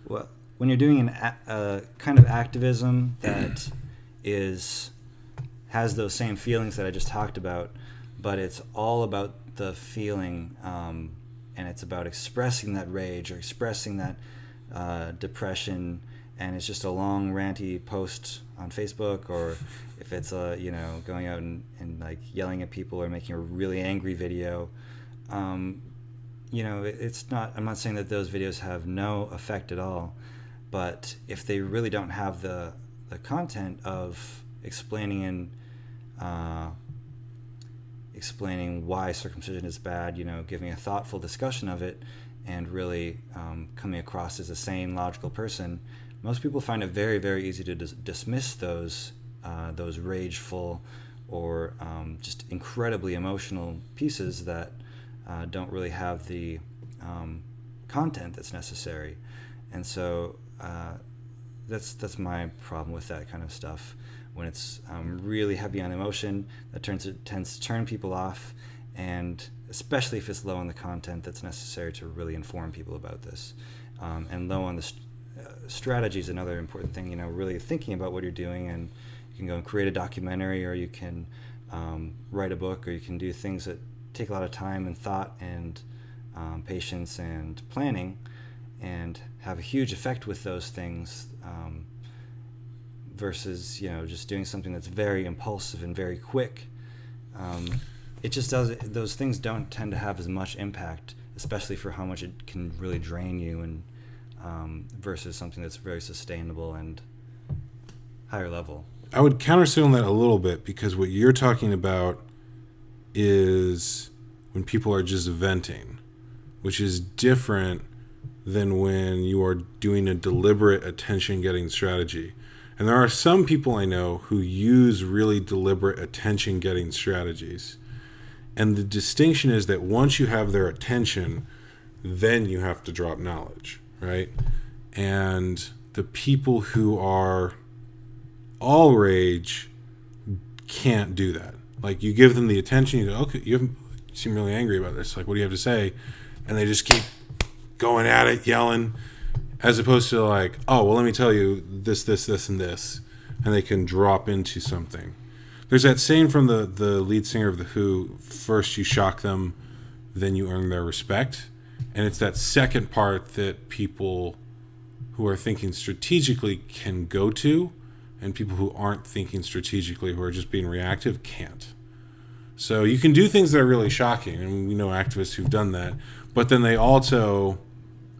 Well, when you're doing a kind of activism that has those same feelings that I just talked about, but it's all about the feeling, and it's about expressing that rage or expressing that depression, and it's just a long ranty post on Facebook, or if it's going out and yelling at people or making a really angry video. It's not, I'm not saying that those videos have no effect at all, but if they really don't have the content of explaining why circumcision is bad, giving a thoughtful discussion of it, and really coming across as a sane, logical person, most people find it very, very easy to dismiss those rageful or just incredibly emotional pieces that don't really have the content that's necessary. And so that's my problem with that kind of stuff. When it's really heavy on emotion, that tends to turn people off, and especially if it's low on the content that's necessary to really inform people about this. And low on the strategy is another important thing, really thinking about what you're doing, and you can go and create a documentary, or you can write a book, or you can do things that take a lot of time and thought and patience and planning, and have a huge effect with those things, versus just doing something that's very impulsive and very quick. It just those things don't tend to have as much impact, especially for how much it can really drain you, and versus something that's very sustainable and higher level. I would countersign on that a little bit, because what you're talking about is when people are just venting, which is different than when you are doing a deliberate attention-getting strategy. And there are some people I know who use really deliberate attention-getting strategies. And the distinction is that once you have their attention, then you have to drop knowledge, right? And the people who are all rage can't do that. You give them the attention, you go, okay, you seem really angry about this. What do you have to say? And they just keep going at it, yelling, as opposed to oh, well, let me tell you this, and this. And they can drop into something. There's that saying from the lead singer of The Who, first you shock them, then you earn their respect. And it's that second part that people who are thinking strategically can go to, and people who aren't thinking strategically, who are just being reactive, can't. So you can do things that are really shocking, and we know activists who've done that, but then they also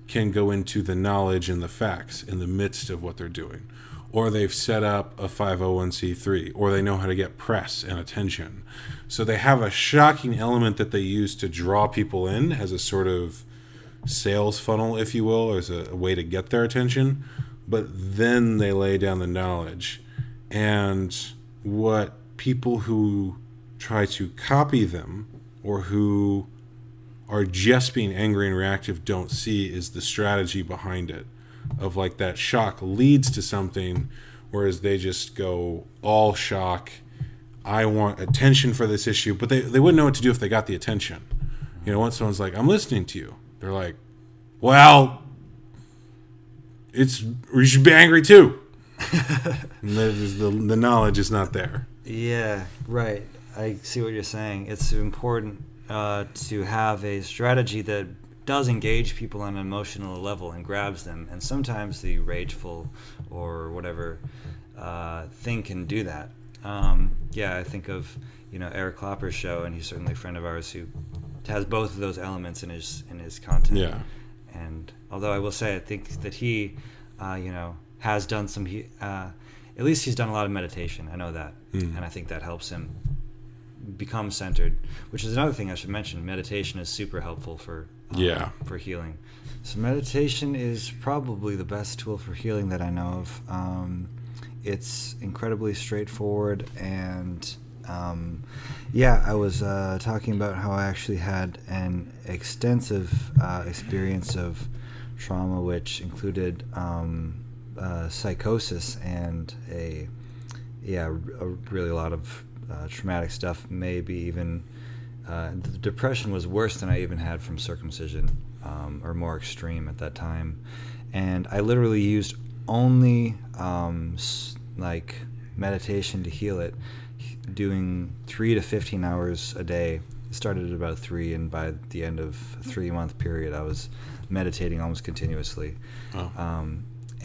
can go into the knowledge and the facts in the midst of what they're doing. Or they've set up a 501c3, or they know how to get press and attention. So they have a shocking element that they use to draw people in as a sort of sales funnel, if you will, as a way to get their attention. But then they lay down the knowledge. And what people who try to copy them, or who are just being angry and reactive, don't see is the strategy behind it. Of like that shock leads to something, whereas they just go all shock. I want attention for this issue, but they wouldn't know what to do if they got the attention. You know, once someone's like, I'm listening to you, they're like, well, you should be angry too. And the knowledge is not there. Yeah, right. I see what you're saying. It's important to have a strategy that does engage people on an emotional level and grabs them. And sometimes the rageful or whatever thing can do that. I think of Eric Klopper's show, and he's certainly a friend of ours who has both of those elements in his content. Yeah. And although I will say, I think that he, has done some. At least he's done a lot of meditation. I know that, and I think that helps him become centered. Which is another thing I should mention. Meditation is super helpful for healing. So meditation is probably the best tool for healing that I know of. It's incredibly straightforward, and I was talking about how I actually had an extensive experience of trauma, which included psychosis and a really a lot of traumatic stuff. Maybe even the depression was worse than I even had from circumcision, or more extreme at that time. And I literally used only meditation to heal it, doing 3 to 15 hours a day. It started at about 3, and by the end of a 3-month period, I was meditating almost continuously.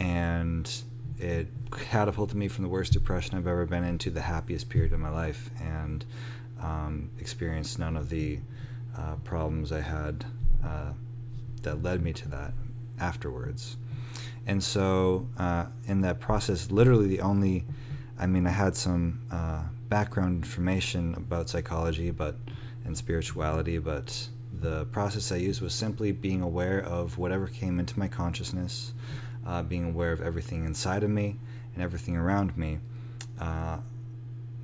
And it catapulted me from the worst depression I've ever been into the happiest period of my life, and experienced none of the problems I had that led me to that afterwards. And so in that process, literally I had some background information about psychology and spirituality, but the process I used was simply being aware of whatever came into my consciousness, being aware of everything inside of me and everything around me,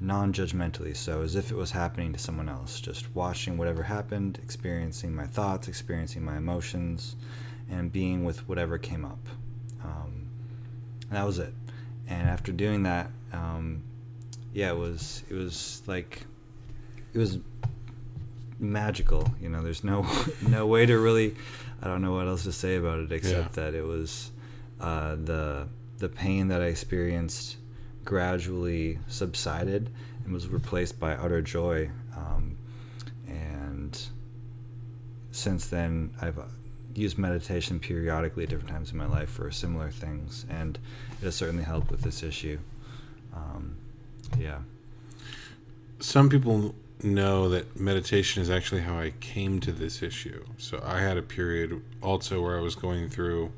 non-judgmentally, so as if it was happening to someone else, just watching whatever happened, experiencing my thoughts, experiencing my emotions, and being with whatever came up. And that was it. And after doing that, it was magical. There's no way to really, I don't know what else to say about it except that it was the pain that I experienced gradually subsided and was replaced by utter joy. And since then, I've used meditation periodically at different times in my life for similar things, and it has certainly helped with this issue. Some people know that meditation is actually how I came to this issue. So I had a period also where I was going through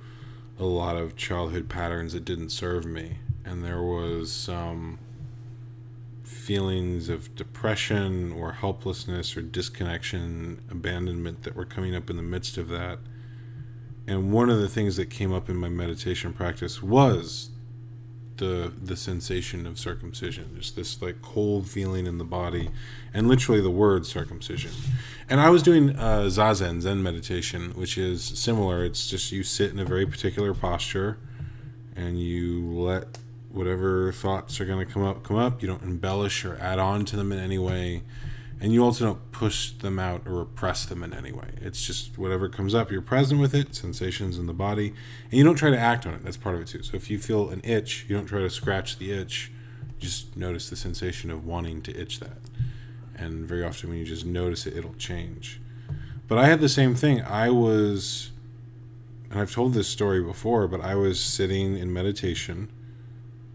a lot of childhood patterns that didn't serve me, and there was some feelings of depression or helplessness or disconnection, abandonment that were coming up in the midst of that. And one of the things that came up in my meditation practice was the sensation of circumcision, just this cold feeling in the body, and literally the word circumcision. And I was doing Zazen, Zen meditation, which is similar. It's just you sit in a very particular posture, and you let whatever thoughts are going to come up. You don't embellish or add on to them in any way, and you also don't push them out or repress them in any way. It's just whatever comes up, you're present with it, sensations in the body, and you don't try to act on it. That's part of it too. So if you feel an itch, you don't try to scratch the itch. Just notice the sensation of wanting to itch that. And very often when you just notice it, it'll change. But I had the same thing. And I've told this story before, but I was sitting in meditation,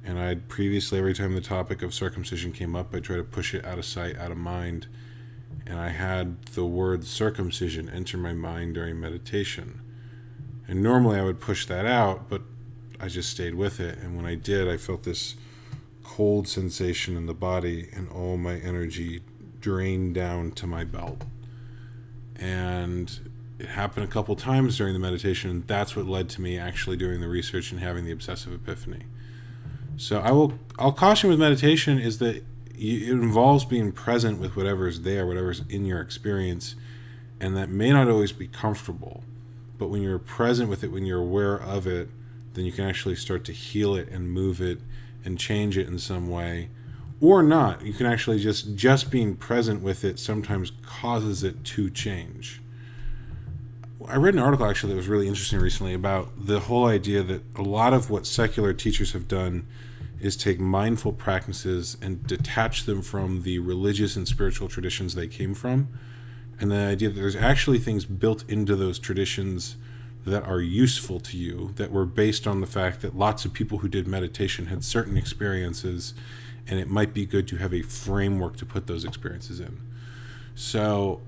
and I'd previously, every time the topic of circumcision came up, I'd try to push it out of sight, out of mind. and I had the word circumcision enter my mind during meditation. And normally I would push that out, but I just stayed with it. And when I did, I felt this cold sensation in the body, and all my energy drained down to my belt. And it happened a couple times during the meditation, and that's what led to me actually doing the research and having the obsessive epiphany. So I'll caution with meditation is that it involves being present with whatever's there, whatever's in your experience, and that may not always be comfortable. But when you're present with it, when you're aware of it, then you can actually start to heal it and move it and change it in some way. Or not. You can actually just being present with it sometimes causes it to change. I read an article actually that was really interesting recently about the whole idea that a lot of what secular teachers have done is take mindful practices and detach them from the religious and spiritual traditions they came from. And the idea that there's actually things built into those traditions that are useful to you, that were based on the fact that lots of people who did meditation had certain experiences, and it might be good to have a framework to put those experiences in. So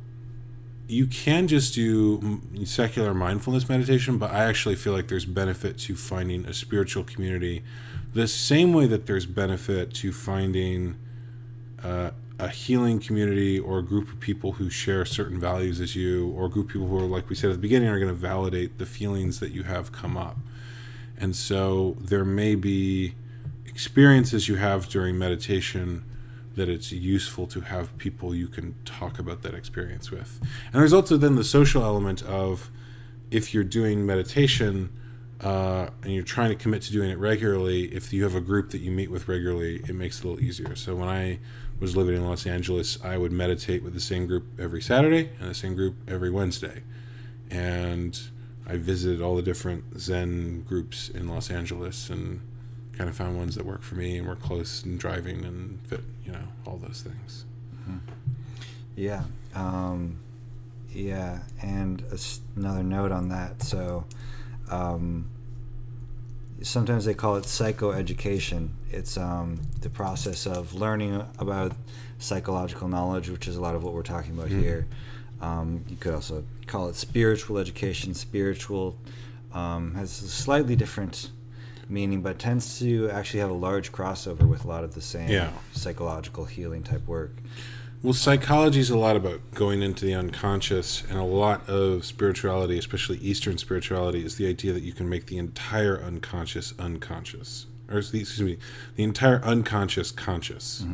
you can just do secular mindfulness meditation, but I actually feel like there's benefit to finding a spiritual community the same way that there's benefit to finding a healing community or a group of people who share certain values as you, or a group of people who are, like we said at the beginning, are going to validate the feelings that you have come up. And so there may be experiences you have during meditation that it's useful to have people you can talk about that experience with. And there's also then the social element of, if you're doing meditation and you're trying to commit to doing it regularly, if you have a group that you meet with regularly, it makes it a little easier. So when I was living in Los Angeles, I would meditate with the same group every Saturday and the same group every Wednesday. And I visited all the different Zen groups in Los Angeles and kind of found ones that work for me and were close and driving and fit, all those things. Mm-hmm. Yeah. Yeah. And another note on that. So, sometimes they call it psychoeducation. It's the process of learning about psychological knowledge, which is a lot of what we're talking about here. You could also call it spiritual education. Spiritual has a slightly different meaning, but tends to actually have a large crossover with a lot of the same psychological healing type work. Well, psychology is a lot about going into the unconscious, and a lot of spirituality, especially Eastern spirituality, is the idea that you can make the entire unconscious unconscious, or the entire unconscious conscious,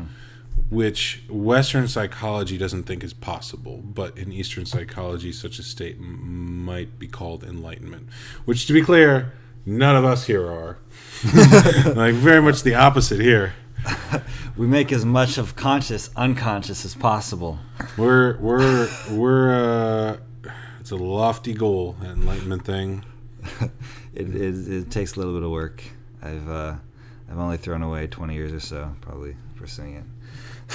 which Western psychology doesn't think is possible, but in Eastern psychology, such a state might be called enlightenment, which, to be clear, none of us here are. Like, very much the opposite here. We make as much of conscious unconscious as possible. We're it's a lofty goal, that enlightenment thing. It takes a little bit of work. I've only thrown away 20 years or so, probably, pursuing it.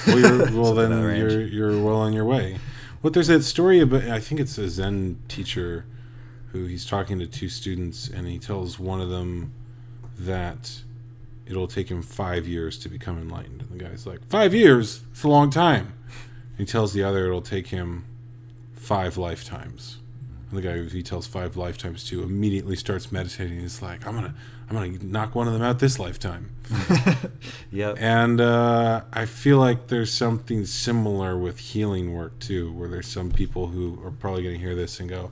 Well, you're well on your way. There's that story about, I think it's a Zen teacher who he's talking to two students, and he tells one of them that it'll take him 5 years to become enlightened. And the guy's like, 5 years? It's a long time. And he tells the other it'll take him 5 lifetimes. And the guy who he tells 5 lifetimes to immediately starts meditating. He's like, I'm gonna knock one of them out this lifetime. Yep. And I feel like there's something similar with healing work too, where there's some people who are probably going to hear this and go,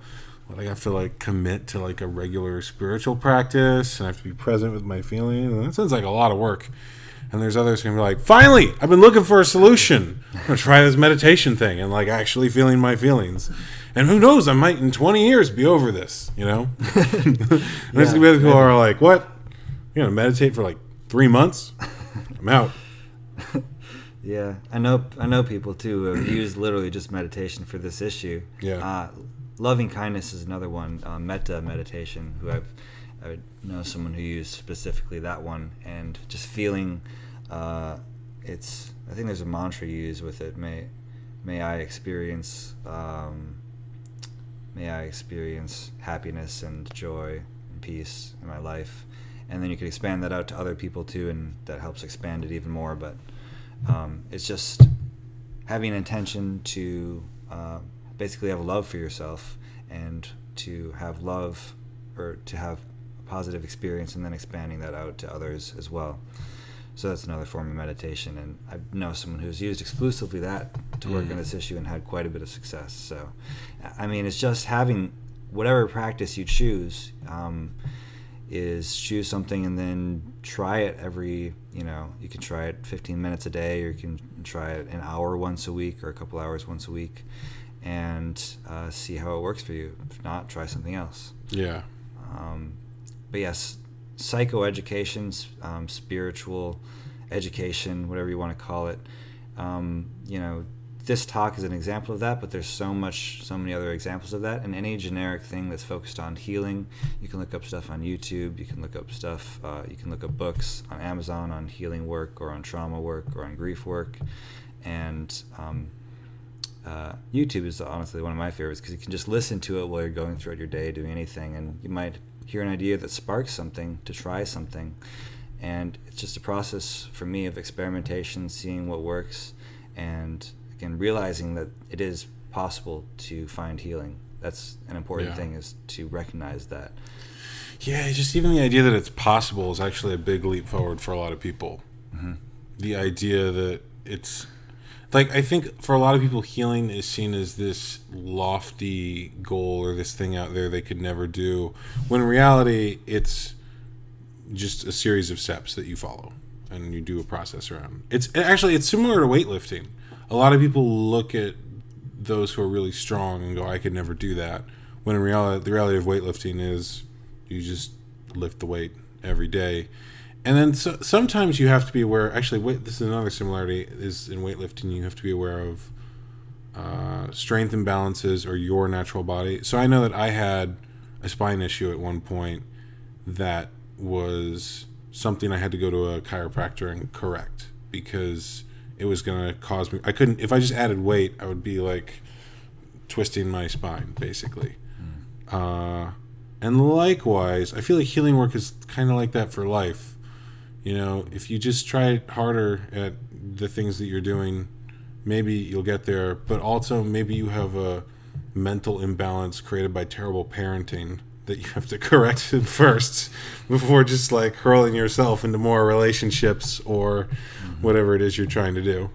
well, I have to commit to a regular spiritual practice, and I have to be present with my feelings, and that sounds like a lot of work. And there's others who can be like, finally, I've been looking for a solution. I'm going to try this meditation thing and actually feeling my feelings. And who knows, I might in 20 years be over this, There's going to be other people who are like, what? You're going to meditate for 3 months? I'm out. Yeah, I know people too who have used literally just meditation for this issue. Yeah. Loving kindness is another one, metta meditation, who I know someone who used specifically that one, and just feeling, I think there's a mantra you use with it, may I experience happiness and joy and peace in my life. And then you could expand that out to other people too, and that helps expand it even more. But it's just having an intention to basically have love for yourself and to have love or to have a positive experience, and then expanding that out to others as well. So that's another form of meditation, and I know someone who's used exclusively that to work on this issue and had quite a bit of success. So, I mean, it's just having whatever practice you choose, is choose something and then try it every, you can try it 15 minutes a day, or you can try it an hour once a week or a couple hours once a week, and see how it works for you. If not, try something else. Yeah. But yes, psychoeducation, spiritual education, whatever you want to call it. This talk is an example of that, but there's so many other examples of that. And any generic thing that's focused on healing, you can look up stuff on YouTube. You can look up stuff. You can look up books on Amazon on healing work, or on trauma work, or on grief work. And YouTube is honestly one of my favorites, because you can just listen to it while you're going throughout your day doing anything, and you might hear an idea that sparks something to try something. And it's just a process for me of experimentation, seeing what works, and again realizing that it is possible to find healing. That's an important thing, is to recognize that. Yeah, just even the idea that it's possible is actually a big leap forward for a lot of people. Mm-hmm. The idea that it's like, I think for a lot of people, healing is seen as this lofty goal or this thing out there they could never do, when in reality it's just a series of steps that you follow and you do a process around. It's similar to weightlifting. A lot of people look at those who are really strong and go, I could never do that, when in reality the reality of weightlifting is you just lift the weight every day. And then sometimes you have to be aware, this is another similarity, is in weightlifting you have to be aware of strength imbalances or your natural body. So I know that I had a spine issue at one point that was something I had to go to a chiropractor and correct, because it was going to cause me, if I just added weight, I would be like twisting my spine, basically. And likewise, I feel like healing work is kind of like that for life. If you just try harder at the things that you're doing, maybe you'll get there. But also, maybe you have a mental imbalance created by terrible parenting that you have to correct first before just like hurling yourself into more relationships or whatever it is you're trying to do.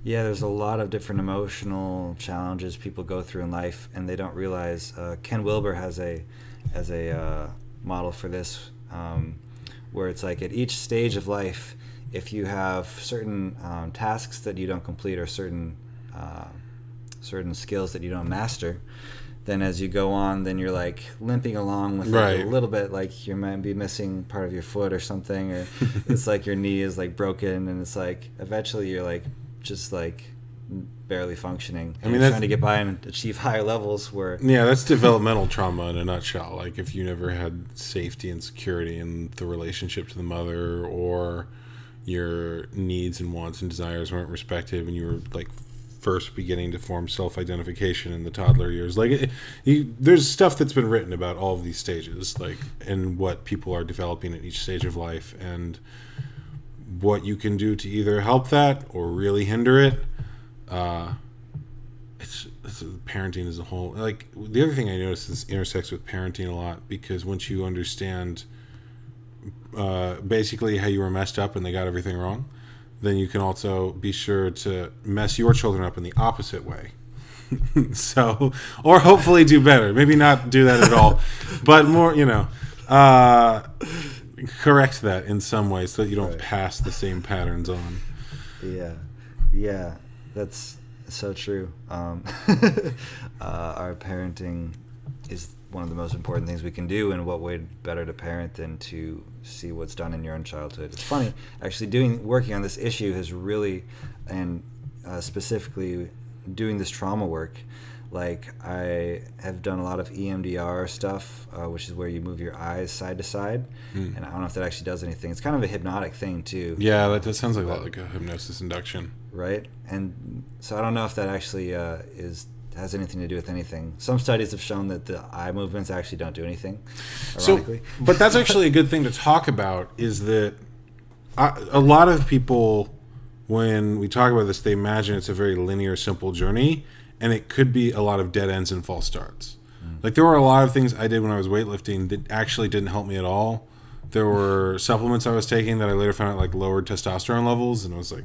Yeah, there's a lot of different emotional challenges people go through in life, and they don't realize. Ken Wilber has a model for this, where it's like at each stage of life, if you have certain tasks that you don't complete, or certain skills that you don't master, then as you go on, then you're like limping along with like a little bit, like you might be missing part of your foot or something, or it's like your knee is like broken, and it's like eventually you're like just like barely functioning. I mean, that's trying to get by and achieve higher levels where... Yeah, that's developmental trauma in a nutshell. Like if you never had safety and security in the relationship to the mother, or your needs and wants and desires weren't respected when you were like first beginning to form self-identification in the toddler years. Like there's stuff that's been written about all of these stages, like, and what people are developing at each stage of life, and what you can do to either help that or really hinder it. It's parenting as a whole. Like the other thing I noticed is intersects with parenting a lot, because once you understand basically how you were messed up and they got everything wrong, then you can also be sure to mess your children up in the opposite way. So, or hopefully do better. Maybe not do that at all, but more, correct that in some way so that you don't pass the same patterns on. Yeah, that's so true. Our parenting is one of the most important things we can do, and what way better to parent than to see what's done in your own childhood. It's funny, actually working on this issue has really, and specifically doing this trauma work, like I have done a lot of EMDR stuff, which is where you move your eyes side to side, and I don't know if that actually does anything. It's kind of a hypnotic thing too. Yeah, that sounds like a lot like a hypnosis induction. Right? And so I don't know if that actually has anything to do with anything. Some studies have shown that the eye movements actually don't do anything, ironically. But that's actually a good thing to talk about, is that a lot of people when we talk about this, they imagine it's a very linear, simple journey, and it could be a lot of dead ends and false starts. Like, there were a lot of things I did when I was weightlifting that actually didn't help me at all. There were supplements I was taking that I later found out, like, lowered testosterone levels, and I was like,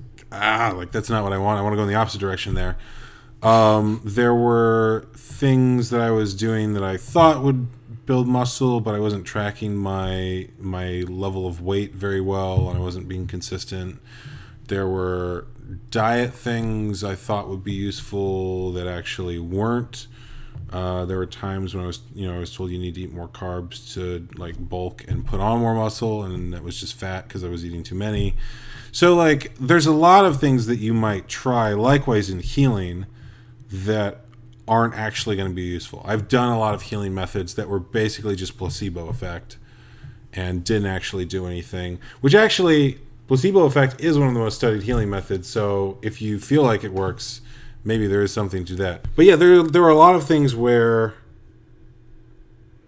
that's not what I want. I want to go in the opposite direction there. There were things that I was doing that I thought would build muscle, but I wasn't tracking my level of weight very well, and I wasn't being consistent. There were diet things I thought would be useful that actually weren't. There were times when I was told you need to eat more carbs to, like, bulk and put on more muscle, and that was just fat because I was eating too many. So, like, there's a lot of things that you might try, likewise in healing, that aren't actually going to be useful. I've done a lot of healing methods that were basically just placebo effect and didn't actually do anything, which actually, placebo effect is one of the most studied healing methods. So if you feel like it works, maybe there is something to that. But yeah, there were a lot of things where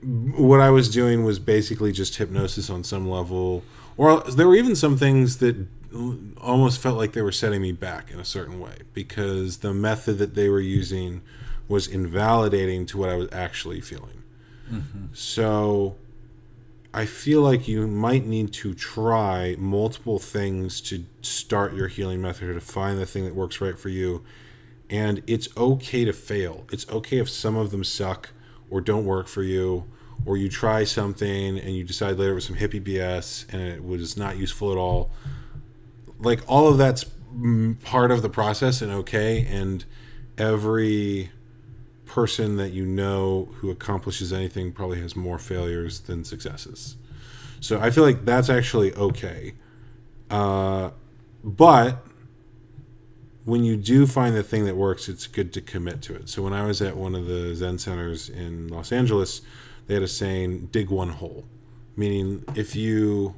what I was doing was basically just hypnosis on some level, or there were even some things that almost felt like they were setting me back in a certain way because the method that they were using was invalidating to what I was actually feeling. Mm-hmm. So I feel like you might need to try multiple things to start your healing method, to find the thing that works right for you. And it's okay to fail. It's okay if some of them suck or don't work for you, or you try something and you decide later it was some hippie BS and it was not useful at all. Like, all of that's part of the process and okay. And every person that you know who accomplishes anything probably has more failures than successes. So I feel like that's actually okay. But when you do find the thing that works, it's good to commit to it. So when I was at one of the Zen centers in Los Angeles, they had a saying, dig one hole. Meaning, if you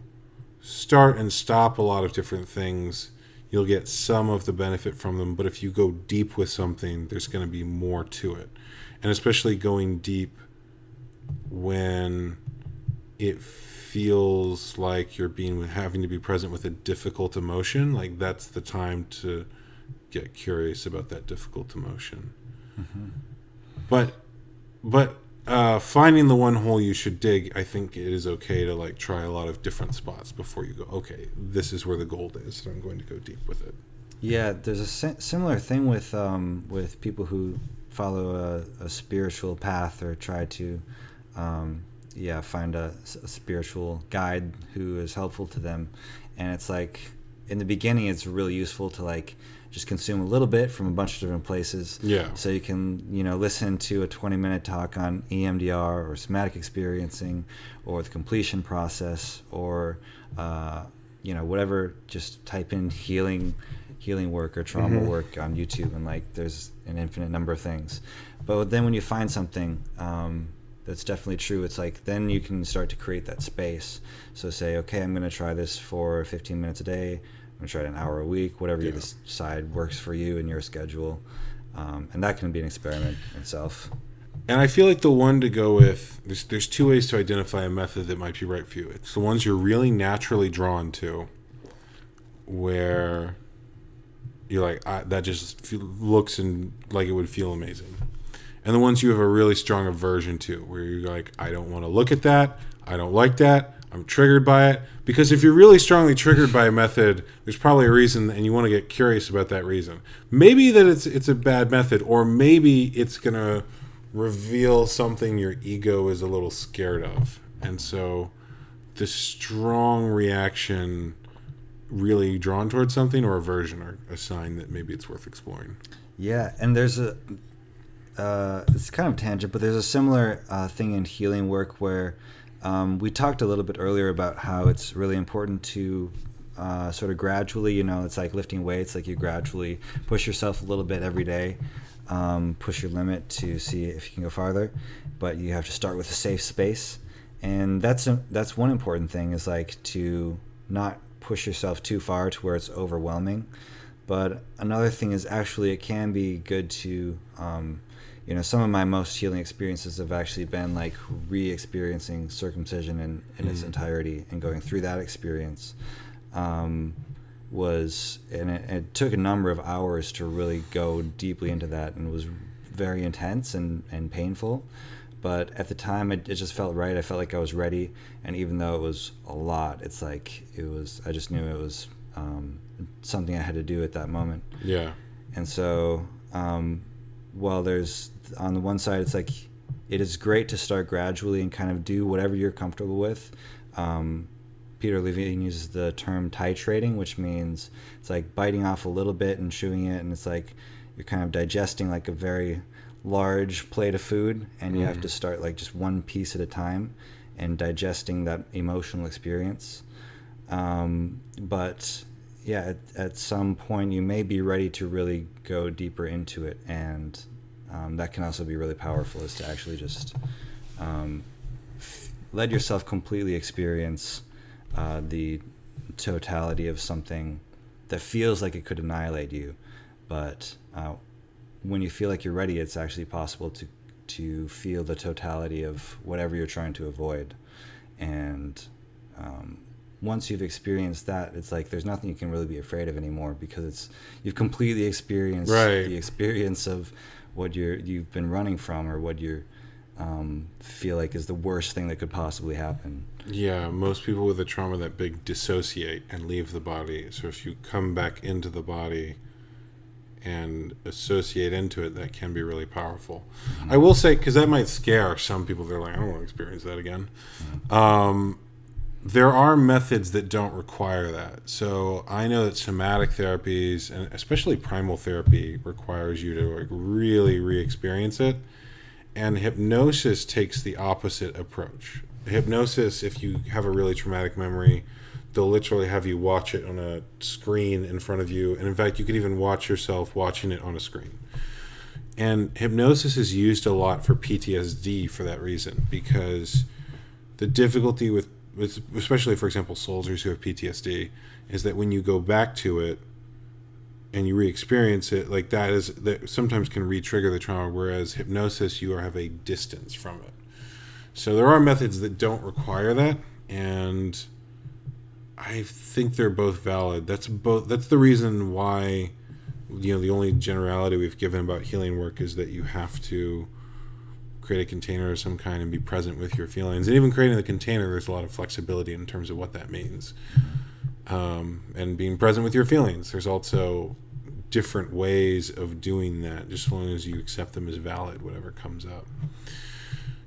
start and stop a lot of different things, you'll get some of the benefit from them. But if you go deep with something, there's going to be more to it. And especially going deep when it feels like you're having to be present with a difficult emotion, like, that's the time to get curious about that difficult emotion. Mm-hmm. But finding the one hole you should dig, I think it is okay to, like, try a lot of different spots before you go, okay, this is where the gold is, so I'm going to go deep with it. Yeah, there's a similar thing with people who follow a spiritual path or try to find a spiritual guide who is helpful to them. And it's like, in the beginning, it's really useful to, like, just consume a little bit from a bunch of different places. Yeah. So you can, listen to a 20-minute talk on EMDR or somatic experiencing or the completion process or, whatever. Just type in healing work or trauma mm-hmm. work on YouTube, and, like, there's an infinite number of things. But then when you find something that's definitely true, it's like then you can start to create that space. So say, okay, I'm going to try this for 15 minutes a day. I'm going to try it an hour a week, whatever you decide works for you in your schedule. And that can be an experiment itself. And I feel like the one to go with, there's two ways to identify a method that might be right for you. It's the ones you're really naturally drawn to, where you're like, that just looks and like it would feel amazing. And the ones you have a really strong aversion to, where you're like, I don't want to look at that, I don't like that, I'm triggered by it. Because if you're really strongly triggered by a method, there's probably a reason, and you want to get curious about that reason. Maybe that it's a bad method, or maybe it's going to reveal something your ego is a little scared of. And so the strong reaction, really drawn towards something, or aversion, are a sign that maybe it's worth exploring. Yeah, and there's it's kind of tangent, but there's a similar thing in healing work where we talked a little bit earlier about how it's really important to sort of gradually, it's like lifting weights, like you gradually push yourself a little bit every day, push your limit to see if you can go farther, but you have to start with a safe space. And that's one important thing, is like to not push yourself too far to where it's overwhelming. But another thing is actually it can be good to some of my most healing experiences have actually been like re-experiencing circumcision in its entirety and going through that experience. it took a number of hours to really go deeply into that, and it was very intense and painful. But at the time, it just felt right. I felt like I was ready, and even though it was a lot, it's like I just knew it was something I had to do at that moment. Yeah. And so, while there's, on the one side, it's like, it is great to start gradually and kind of do whatever you're comfortable with. Peter Levine uses the term titrating, which means it's like biting off a little bit and chewing it, and it's like you're kind of digesting like a very large plate of food, and you have to start like just one piece at a time and digesting that emotional experience. But yeah, at some point you may be ready to really go deeper into it, and that can also be really powerful, is to actually just let yourself completely experience the totality of something that feels like it could annihilate you. But when you feel like you're ready, it's actually possible to feel the totality of whatever you're trying to avoid. And once you've experienced that, it's like there's nothing you can really be afraid of anymore, because you've completely experienced the experience of what you've been running from, or what you feel like is the worst thing that could possibly happen. Yeah, most people with a trauma that big dissociate and leave the body. So if you come back into the body and associate into it, that can be really powerful. I will say, because that might scare some people, they're like, I don't want to experience that again. There are methods that don't require that. So I know that somatic therapies, and especially primal therapy, requires you to like really re-experience it. And hypnosis takes the opposite approach. Hypnosis, if you have a really traumatic memory, they'll literally have you watch it on a screen in front of you. And in fact, you could even watch yourself watching it on a screen. And hypnosis is used a lot for PTSD for that reason, because the difficulty with especially, for example, soldiers who have PTSD, is that when you go back to it and you re-experience it, like that sometimes can re-trigger the trauma, whereas hypnosis, you have a distance from it. So there are methods that don't require that, and I think they're both valid. That's the reason why, the only generality we've given about healing work is that you have to create a container of some kind and be present with your feelings. And even creating the container, there's a lot of flexibility in terms of what that means. And being present with your feelings, there's also different ways of doing that, just as long as you accept them as valid, whatever comes up.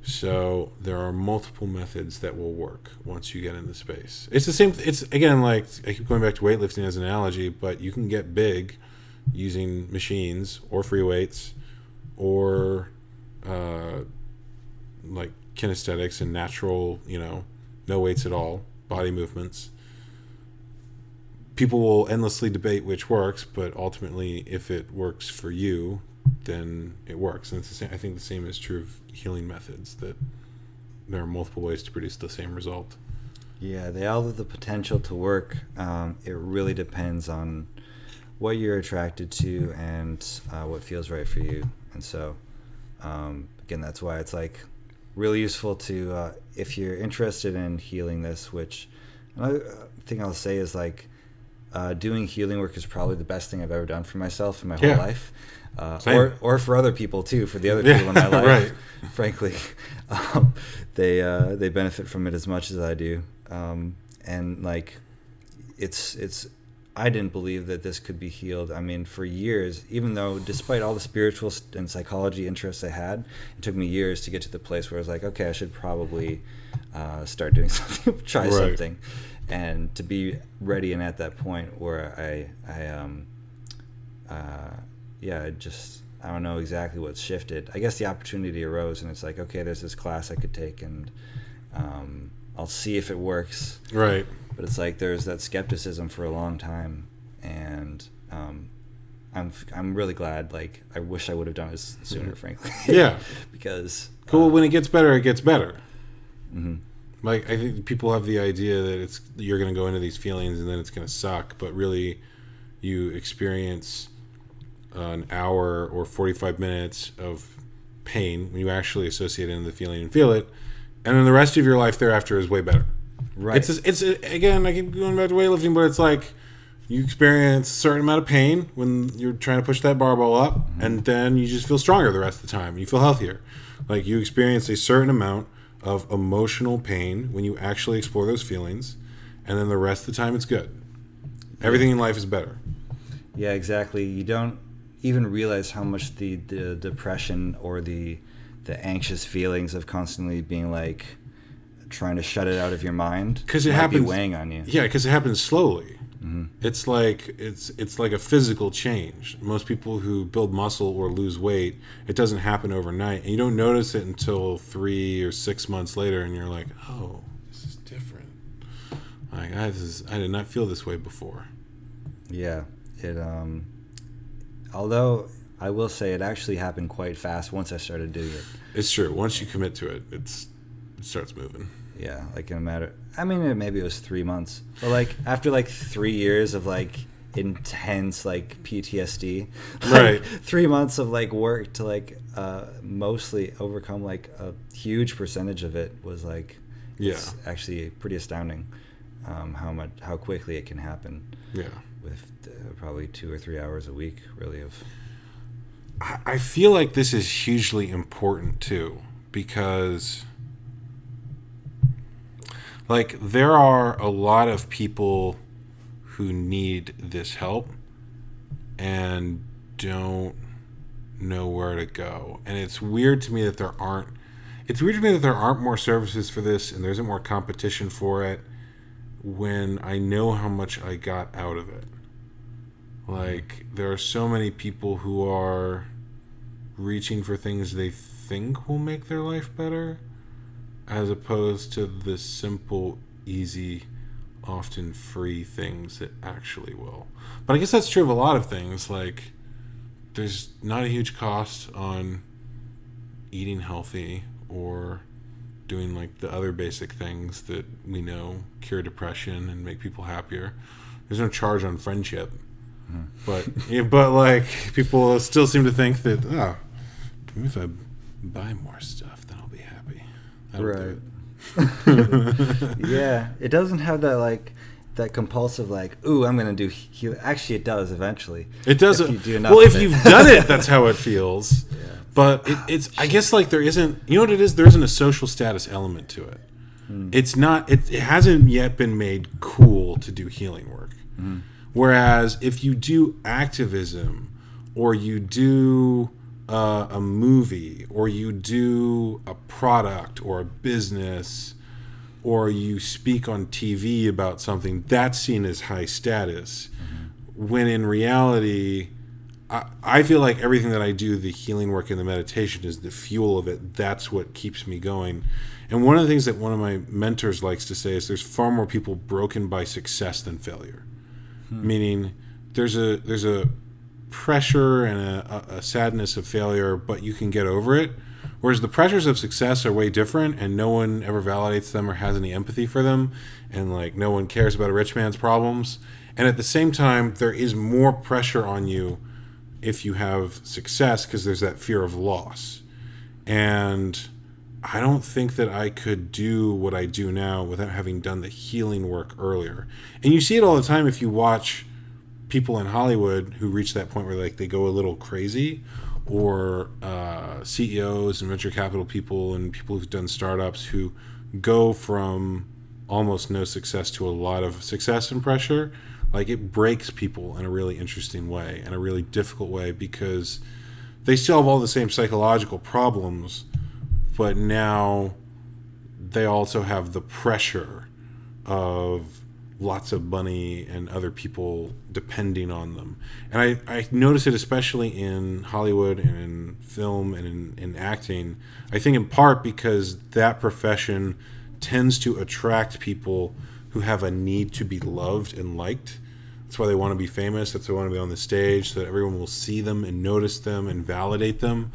So there are multiple methods that will work once you get in the space. It's the same. It's, again, like, I keep going back to weightlifting as an analogy, but you can get big using machines or free weights or like kinesthetics and natural, no weights at all, body movements. People will endlessly debate which works, but ultimately, if it works for you, then it works. And it's the same, I think the same is true of healing methods, that there are multiple ways to produce the same result. Yeah, they all have the potential to work. It really depends on what you're attracted to and what feels right for you. And so, again, that's why it's like really useful to, if you're interested in healing this, which another thing I'll say is like, doing healing work is probably the best thing I've ever done for myself in my whole life. Or for other people too, for the other people in my life, right. Frankly, they benefit from it as much as I do. And like, it's I didn't believe that this could be healed. I mean, for years, even though despite all the spiritual and psychology interests I had, it took me years to get to the place where I was like, okay, I should probably start doing something, try something. And to be ready and at that point where I don't know exactly what's shifted. I guess the opportunity arose, and it's like, okay, there's this class I could take, and I'll see if it works. Right. But it's like there's that skepticism for a long time, and I'm really glad. Like, I wish I would have done it sooner, frankly. Yeah. Because when it gets better, it gets better. Mm-hmm. Like, I think people have the idea that you're going to go into these feelings and then it's going to suck, but really you experience an hour or 45 minutes of pain when you actually associate it in the feeling and feel it, and then the rest of your life thereafter is way better. Right. It's again, I keep going back to weightlifting, but it's like You experience a certain amount of pain when you're trying to push that barbell up, and then you just feel stronger the rest of the time. You feel healthier. Like, you experience a certain amount of emotional pain when you actually explore those feelings, and then the rest of the time it's good. Everything in life is better. Yeah, exactly. You don't even realize how much the depression or the anxious feelings of constantly being like trying to shut it out of your mind, because it happens, be weighing on you. Yeah, because it happens slowly. It's like a physical change. Most people who build muscle or lose weight, it doesn't happen overnight, and you don't notice it until 3 or 6 months later, and you're like, oh, this is different. Like, I did not feel this way before. Yeah, it although I will say it actually happened quite fast once I started doing it. It's true. Once you commit to it, it starts moving. Yeah, like in a matter, I mean, maybe it was 3 months, but like after like 3 years of like intense like PTSD, like, right? 3 months of like work to like mostly overcome like a huge percentage of it was like, it's actually pretty astounding how quickly it can happen. Yeah, with probably 2 or 3 hours a week, really. I feel like this is hugely important too, because like, there are a lot of people who need this help and don't know where to go. And it's weird to me that there aren't more services for this, and there isn't more competition for it, when I know how much I got out of it. Like, there are so many people who are reaching for things they think will make their life better, as opposed to the simple, easy, often free things that actually will. But I guess that's true of a lot of things. Like, there's not a huge cost on eating healthy or doing like the other basic things that we know cure depression and make people happier. There's no charge on friendship. But like, people still seem to think that, maybe if I buy more stuff, then I'll be happy. Right. Yeah, it doesn't have that like that compulsive like, ooh, I'm gonna do heal. Actually, it does eventually. It does. If you do enough well, if of it. you've done it, that's how it feels. Yeah. But it's. I guess like there isn't. You know what it is? There isn't a social status element to it. It's not. It hasn't yet been made cool to do healing work. Whereas if you do activism, or you do a movie, or you do a product or a business, or you speak on TV about something, that's seen as high status. When in reality, I feel like everything that I do, the healing work and the meditation, is the fuel of it. That's what keeps me going. And one of the things that one of my mentors likes to say is there's far more people broken by success than failure. Meaning there's a pressure and a sadness of failure, but you can get over it. Whereas the pressures of success are way different, and no one ever validates them or has any empathy for them, and like no one cares about a rich man's problems. And at the same time, there is more pressure on you if you have success, because there's that fear of loss. And I don't think that I could do what I do now without having done the healing work earlier. And you see it all the time if you watch people in Hollywood who reach that point where like they go a little crazy, or CEOs and venture capital people and people who've done startups who go from almost no success to a lot of success and pressure. Like, it breaks people in a really interesting way, in a really difficult way, because they still have all the same psychological problems, but now they also have the pressure of lots of money and other people depending on them. And I notice it especially in Hollywood and in film and in acting. I think in part because that profession tends to attract people who have a need to be loved and liked. That's why they want to be famous. That's why they want to be on the stage, so that everyone will see them and notice them and validate them.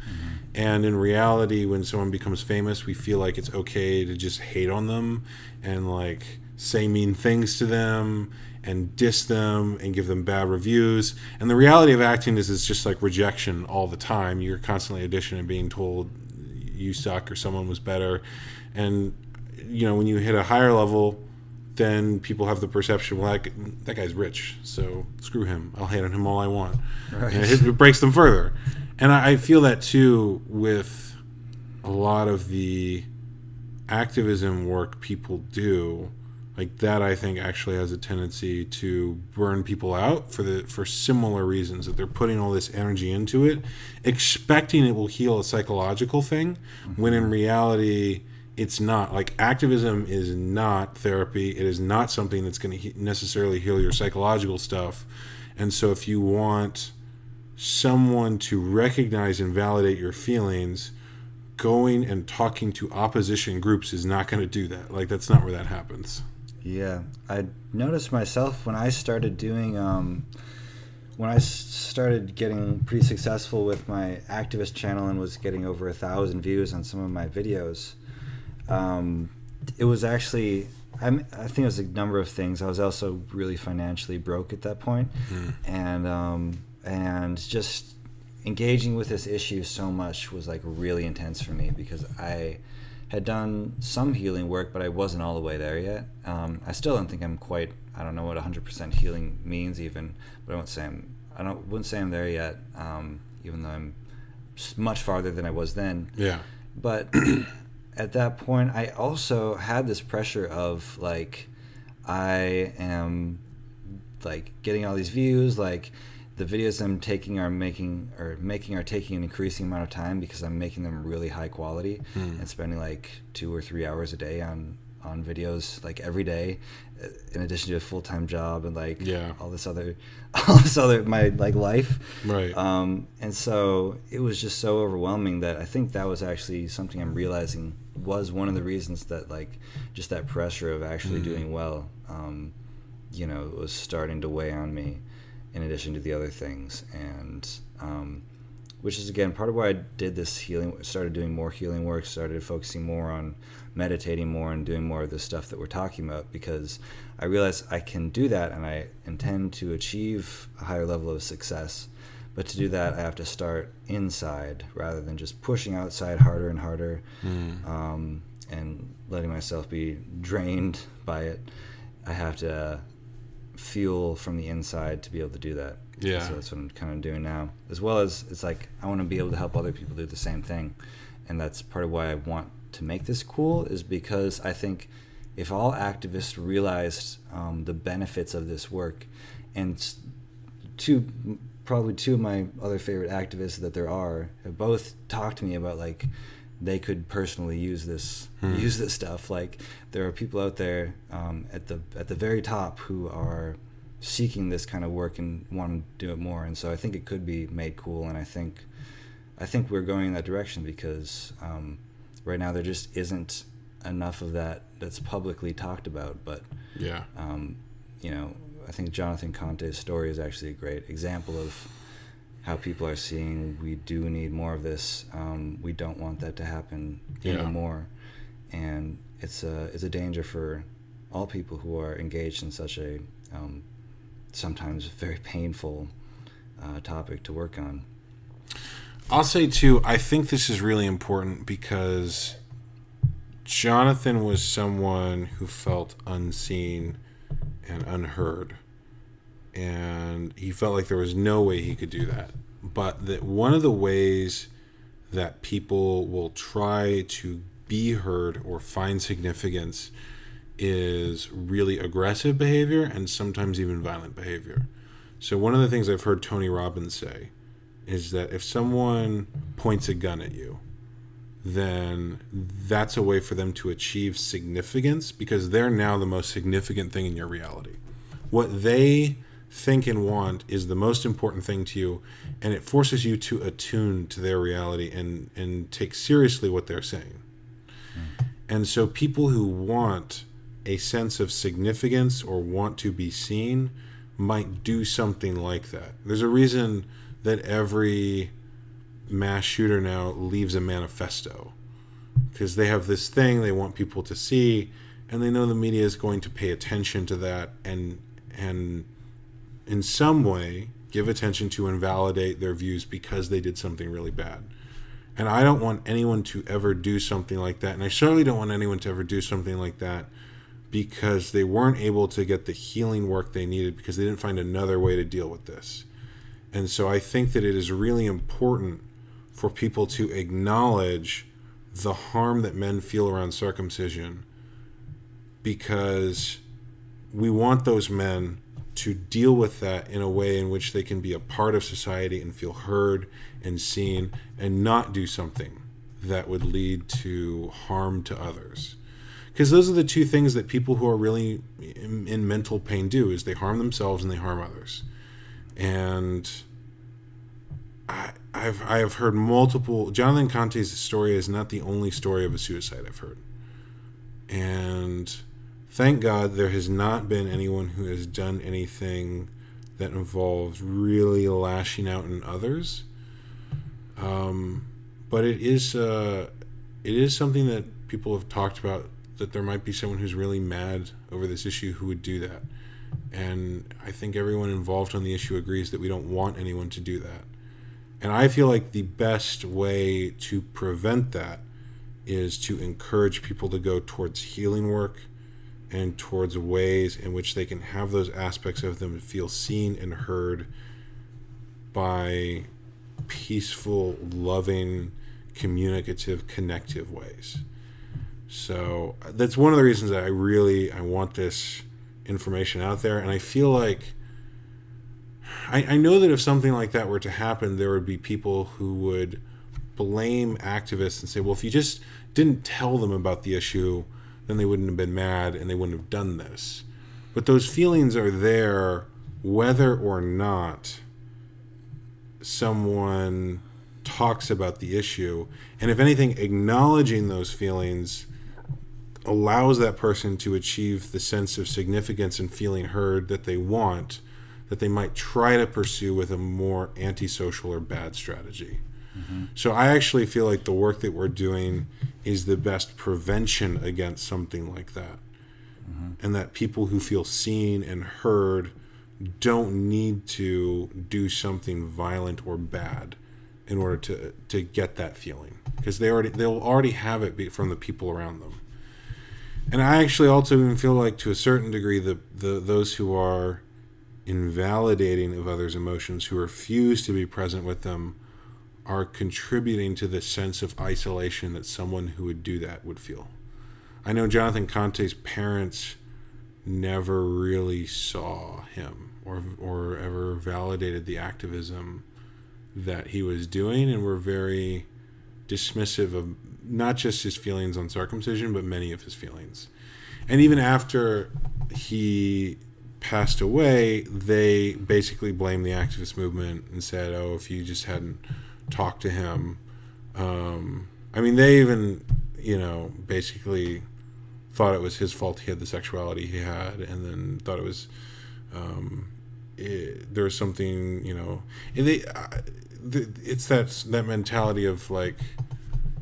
And in reality, when someone becomes famous, we feel like it's okay to just hate on them and like say mean things to them and diss them and give them bad reviews. And the reality of acting is it's just like rejection all the time. You're constantly auditioning and being told you suck or someone was better. And you know, when you hit a higher level, then people have the perception, well, that guy's rich, so screw him. I'll hate on him all I want. Right. And it breaks them further. And I feel that too with a lot of the activism work people do. Like that, I think actually has a tendency to burn people out for similar reasons, that they're putting all this energy into it, expecting it will heal a psychological thing, when in reality, it's not. Like, activism is not therapy. It is not something that's going to necessarily heal your psychological stuff. And so if you want someone to recognize and validate your feelings, going and talking to opposition groups is not going to do that. Like, that's not where that happens. Yeah, I noticed myself when I started doing, when I started getting pretty successful with my activist channel and was getting over 1,000 views on some of my videos. It was actually, I think it was a number of things. I was also really financially broke at that point, and just engaging with this issue so much was like really intense for me, because I had done some healing work, but I wasn't all the way there yet. I still don't think I'm quite. I don't know what 100% healing means even, but I wouldn't say I'm there yet. Even though I'm much farther than I was then. Yeah. But at that point, I also had this pressure of like, I am like getting all these views, like the videos I'm taking are taking an increasing amount of time because I'm making them really high quality and spending like 2 or 3 hours a day on videos, like every day, in addition to a full-time job and like all this other my like life. Right. And so it was just so overwhelming that I think that was actually something I'm realizing was one of the reasons that like just that pressure of actually doing well, was starting to weigh on me, in addition to the other things. And which is again part of why I did this healing, started doing more healing work, started focusing more on meditating more and doing more of the stuff that we're talking about, because I realized I can do that and I intend to achieve a higher level of success. But to do that, I have to start inside rather than just pushing outside harder and harder, and letting myself be drained by it. I have to fuel from the inside to be able to do that. Yeah. So that's what I'm kind of doing now. As well as it's like I want to be able to help other people do the same thing. And that's part of why I want to make this cool, is because I think if all activists realized the benefits of this work, and probably two of my other favorite activists that there are have both talked to me about like they could personally use this stuff. Like there are people out there at the very top who are seeking this kind of work and want to do it more. And so I think it could be made cool, and I think we're going in that direction because right now there just isn't enough of that that's publicly talked about. But I think Jonathan Conte's story is actually a great example of how people are seeing we do need more of this. We don't want that to happen anymore, and it's a danger for all people who are engaged in such a sometimes very painful topic to work on. I'll say too, I think this is really important because Jonathan was someone who felt unseen and unheard, and he felt like there was no way he could do that. But that one of the ways that people will try to be heard or find significance is really aggressive behavior and sometimes even violent behavior. So one of the things I've heard Tony Robbins say is that if someone points a gun at you, then that's a way for them to achieve significance because they're now the most significant thing in your reality. What they think and want is the most important thing to you, and it forces you to attune to their reality and take seriously what they're saying. And so people who want a sense of significance or want to be seen might do something like that. There's a reason that every mass shooter now leaves a manifesto, because they have this thing they want people to see, and they know the media is going to pay attention to that and in some way give attention to and validate their views because they did something really bad. And I don't want anyone to ever do something like that, and I certainly don't want anyone to ever do something like that because they weren't able to get the healing work they needed because they didn't find another way to deal with this. And so I think that it is really important for people to acknowledge the harm that men feel around circumcision, because we want those men to deal with that in a way in which they can be a part of society and feel heard and seen, and not do something that would lead to harm to others. Because those are the two things that people who are really in mental pain do, is they harm themselves and they harm others. And I have heard multiple... Jonathan Conte's story is not the only story of a suicide I've heard. And thank God there has not been anyone who has done anything that involves really lashing out in others. But it is something that people have talked about, that there might be someone who's really mad over this issue who would do that. And I think everyone involved on the issue agrees that we don't want anyone to do that. And I feel like the best way to prevent that is to encourage people to go towards healing work and towards ways in which they can have those aspects of them feel seen and heard by peaceful, loving, communicative, connective ways. So that's one of the reasons that I want this information out there. And I feel like I know that if something like that were to happen, there would be people who would blame activists and say, well, if you just didn't tell them about the issue, then they wouldn't have been mad and they wouldn't have done this. But those feelings are there whether or not someone talks about the issue. And if anything, acknowledging those feelings allows that person to achieve the sense of significance and feeling heard that they want, that they might try to pursue with a more antisocial or bad strategy. Mm-hmm. So I actually feel like the work that we're doing is the best prevention against something like that. Mm-hmm. And that people who feel seen and heard don't need to do something violent or bad in order to get that feeling, because they'll already have it from the people around them. And I actually also even feel like, to a certain degree, those who are invalidating of others' emotions, who refuse to be present with them, are contributing to the sense of isolation that someone who would do that would feel. I know Jonathan Conte's parents never really saw him or ever validated the activism that he was doing, and were very dismissive of not just his feelings on circumcision, but many of his feelings. And even after he passed away, they basically blamed the activist movement and said, oh, if you just hadn't talked to him. I mean, they even, basically thought it was his fault he had the sexuality he had, and then thought it was, there was something, it's that mentality of like,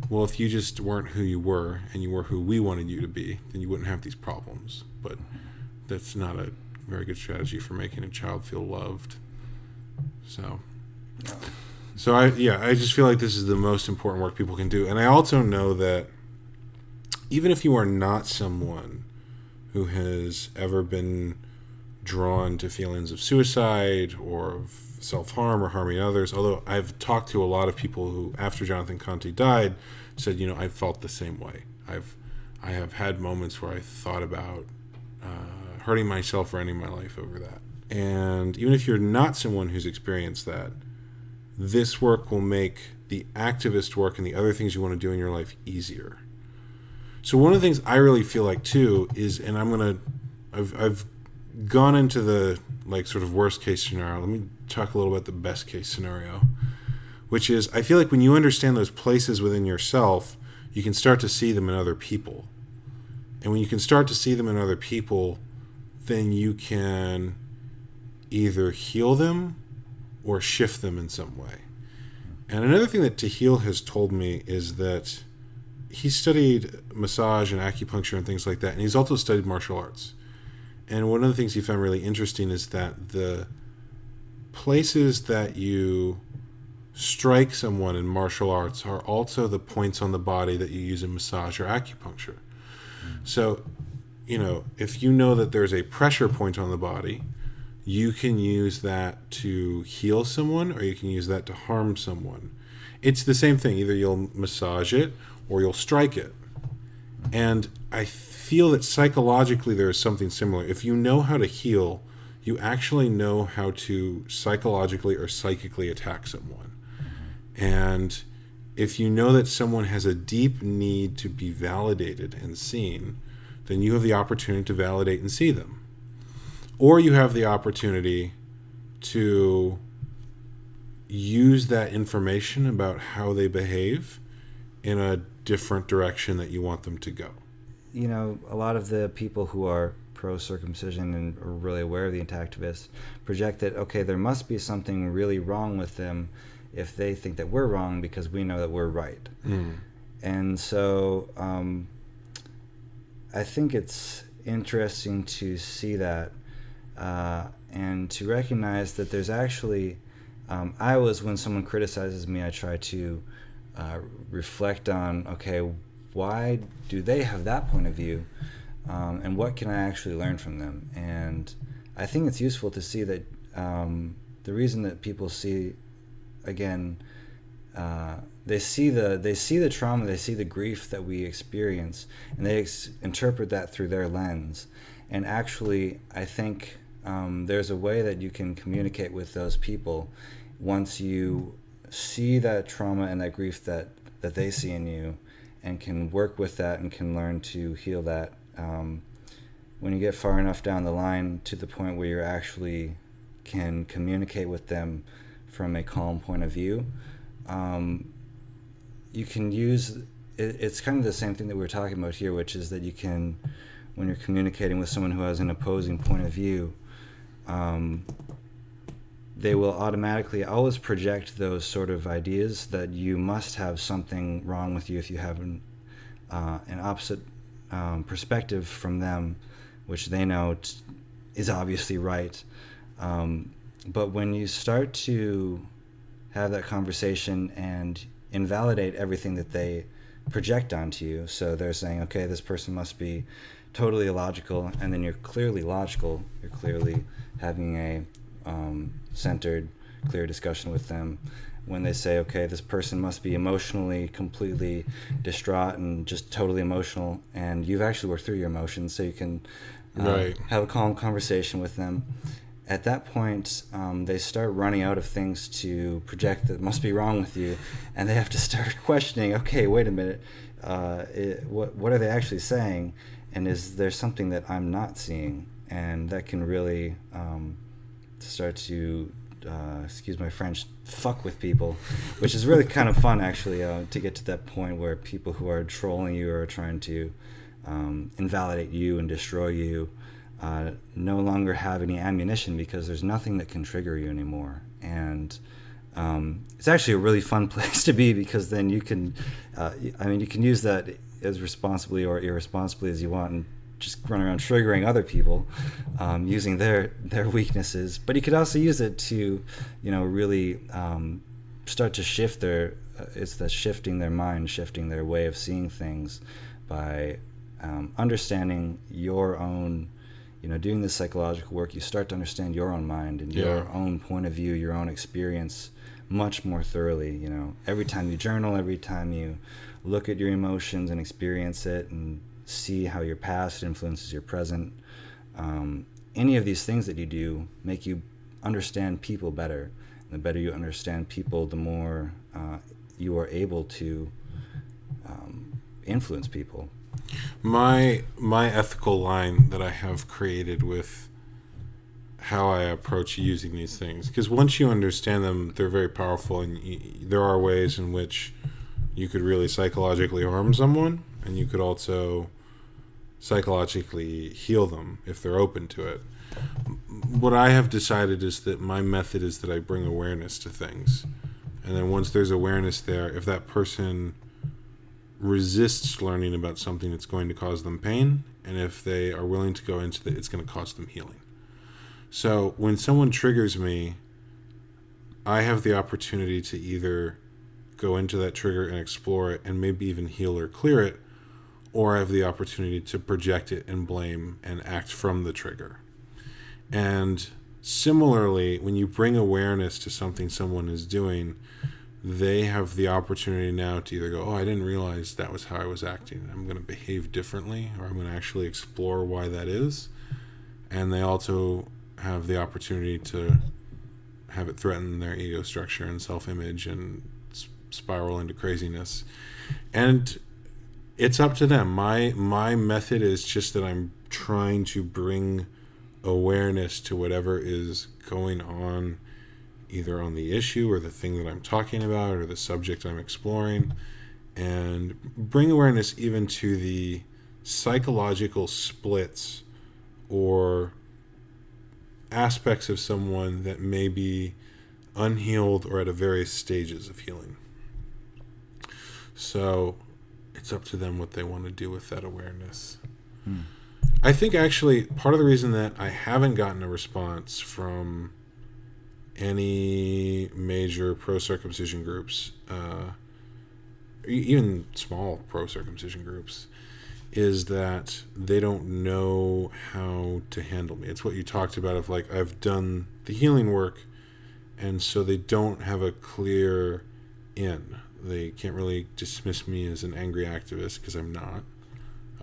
well, if you just weren't who you were and you were who we wanted you to be, then you wouldn't have these problems. But that's not a very good strategy for making a child feel loved. So I just feel like this is the most important work people can do. And I also know that even if you are not someone who has ever been drawn to feelings of suicide or of self-harm or harming others, although I've talked to a lot of people who, after Jonathan Conte died, said, I felt the same way. I have had moments where I thought about hurting myself or ending my life over that. And even if you're not someone who's experienced that, this work will make the activist work and the other things you want to do in your life easier. So one of the things I really feel like too is, and I've gone into the sort of worst case scenario. Let me talk a little about the best case scenario, which is, I feel like when you understand those places within yourself, you can start to see them in other people. And when you can start to see them in other people, then you can either heal them or shift them in some way. And another thing that Tehil has told me is that he studied massage and acupuncture and things like that, and he's also studied martial arts. And one of the things he found really interesting is that the places that you strike someone in martial arts are also the points on the body that you use in massage or acupuncture. So if you know that there's a pressure point on the body, you can use that to heal someone, or you can use that to harm someone. It's the same thing. Either you'll massage it or you'll strike it. And I feel that psychologically there is something similar. If you know how to heal, you actually know how to psychologically or psychically attack someone. And if you know that someone has a deep need to be validated and seen, then you have the opportunity to validate and see them. Or you have the opportunity to use that information about how they behave in a different direction that you want them to go. A lot of the people who are pro-circumcision and are really aware of the activists project that, okay, there must be something really wrong with them if they think that we're wrong because we know that we're right. And so I think it's interesting to see that and to recognize that there's actually when someone criticizes me, I try to reflect on, okay, why do they have that point of view, and what can I actually learn from them? And I think it's useful to see that the reason that people see, again, they see the trauma, they see the grief that we experience, and they interpret that through their lens. And actually, I think there's a way that you can communicate with those people once you see that trauma and that grief that they see in you, and can work with that and can learn to heal that. When you get far enough down the line to the point where you actually can communicate with them from a calm point of view, you can use it's kind of the same thing that we were talking about here, which is that you can, when you're communicating with someone who has an opposing point of view, they will automatically always project those sort of ideas that you must have something wrong with you if you have an opposite perspective from them, which they know is obviously right. But when you start to have that conversation and invalidate everything that they project onto you, so they're saying, okay, this person must be totally illogical, and then you're clearly logical, you're clearly having a centered, clear discussion with them. When they say, okay, this person must be emotionally completely distraught and just totally emotional, and you've actually worked through your emotions, so you can have a calm conversation with them. At that point, they start running out of things to project that must be wrong with you, and they have to start questioning, okay, wait a minute, what are they actually saying, and is there something that I'm not seeing? And that can really start to, excuse my French, fuck with people, which is really kind of fun, actually, to get to that point where people who are trolling you or trying to invalidate you and destroy you no longer have any ammunition, because there's nothing that can trigger you anymore. And it's actually a really fun place to be, because then you can, you can use that as responsibly or irresponsibly as you want, and just run around triggering other people using their weaknesses. But you could also use it to, really start to shift it's the shifting their mind, shifting their way of seeing things by understanding your own, doing this psychological work. You start to understand your own mind and your own point of view, your own experience much more thoroughly. Every time you journal, every time you look at your emotions and experience it and see how your past influences your present, any of these things that you do make you understand people better. And the better you understand people, the more you are able to influence people. My ethical line that I have created with how I approach using these things, because once you understand them, they're very powerful, and there are ways in which you could really psychologically harm someone, and you could also psychologically heal them if they're open to it. What I have decided is that my method is that I bring awareness to things, and then once there's awareness there, if that person resists learning about something that's going to cause them pain, and if they are willing to go into it, it's going to cost them healing. So when someone triggers me, I have the opportunity to either go into that trigger and explore it and maybe even heal or clear it, or I have the opportunity to project it and blame and act from the trigger. And similarly, when you bring awareness to something someone is doing, they have the opportunity now to either go, oh, I didn't realize that was how I was acting. I'm going to behave differently, or I'm going to actually explore why that is. And they also have the opportunity to have it threaten their ego structure and self-image and spiral into craziness. And it's up to them. My method is just that I'm trying to bring awareness to whatever is going on, either on the issue or the thing that I'm talking about or the subject I'm exploring, and bring awareness even to the psychological splits or aspects of someone that may be unhealed or at various stages of healing. So it's up to them what they want to do with that awareness. I think actually part of the reason that I haven't gotten a response from any major pro-circumcision groups, even small pro-circumcision groups, is that they don't know how to handle me. It's what you talked about of like, I've done the healing work, and so they don't have a clear in. They can't really dismiss me as an angry activist because I'm not.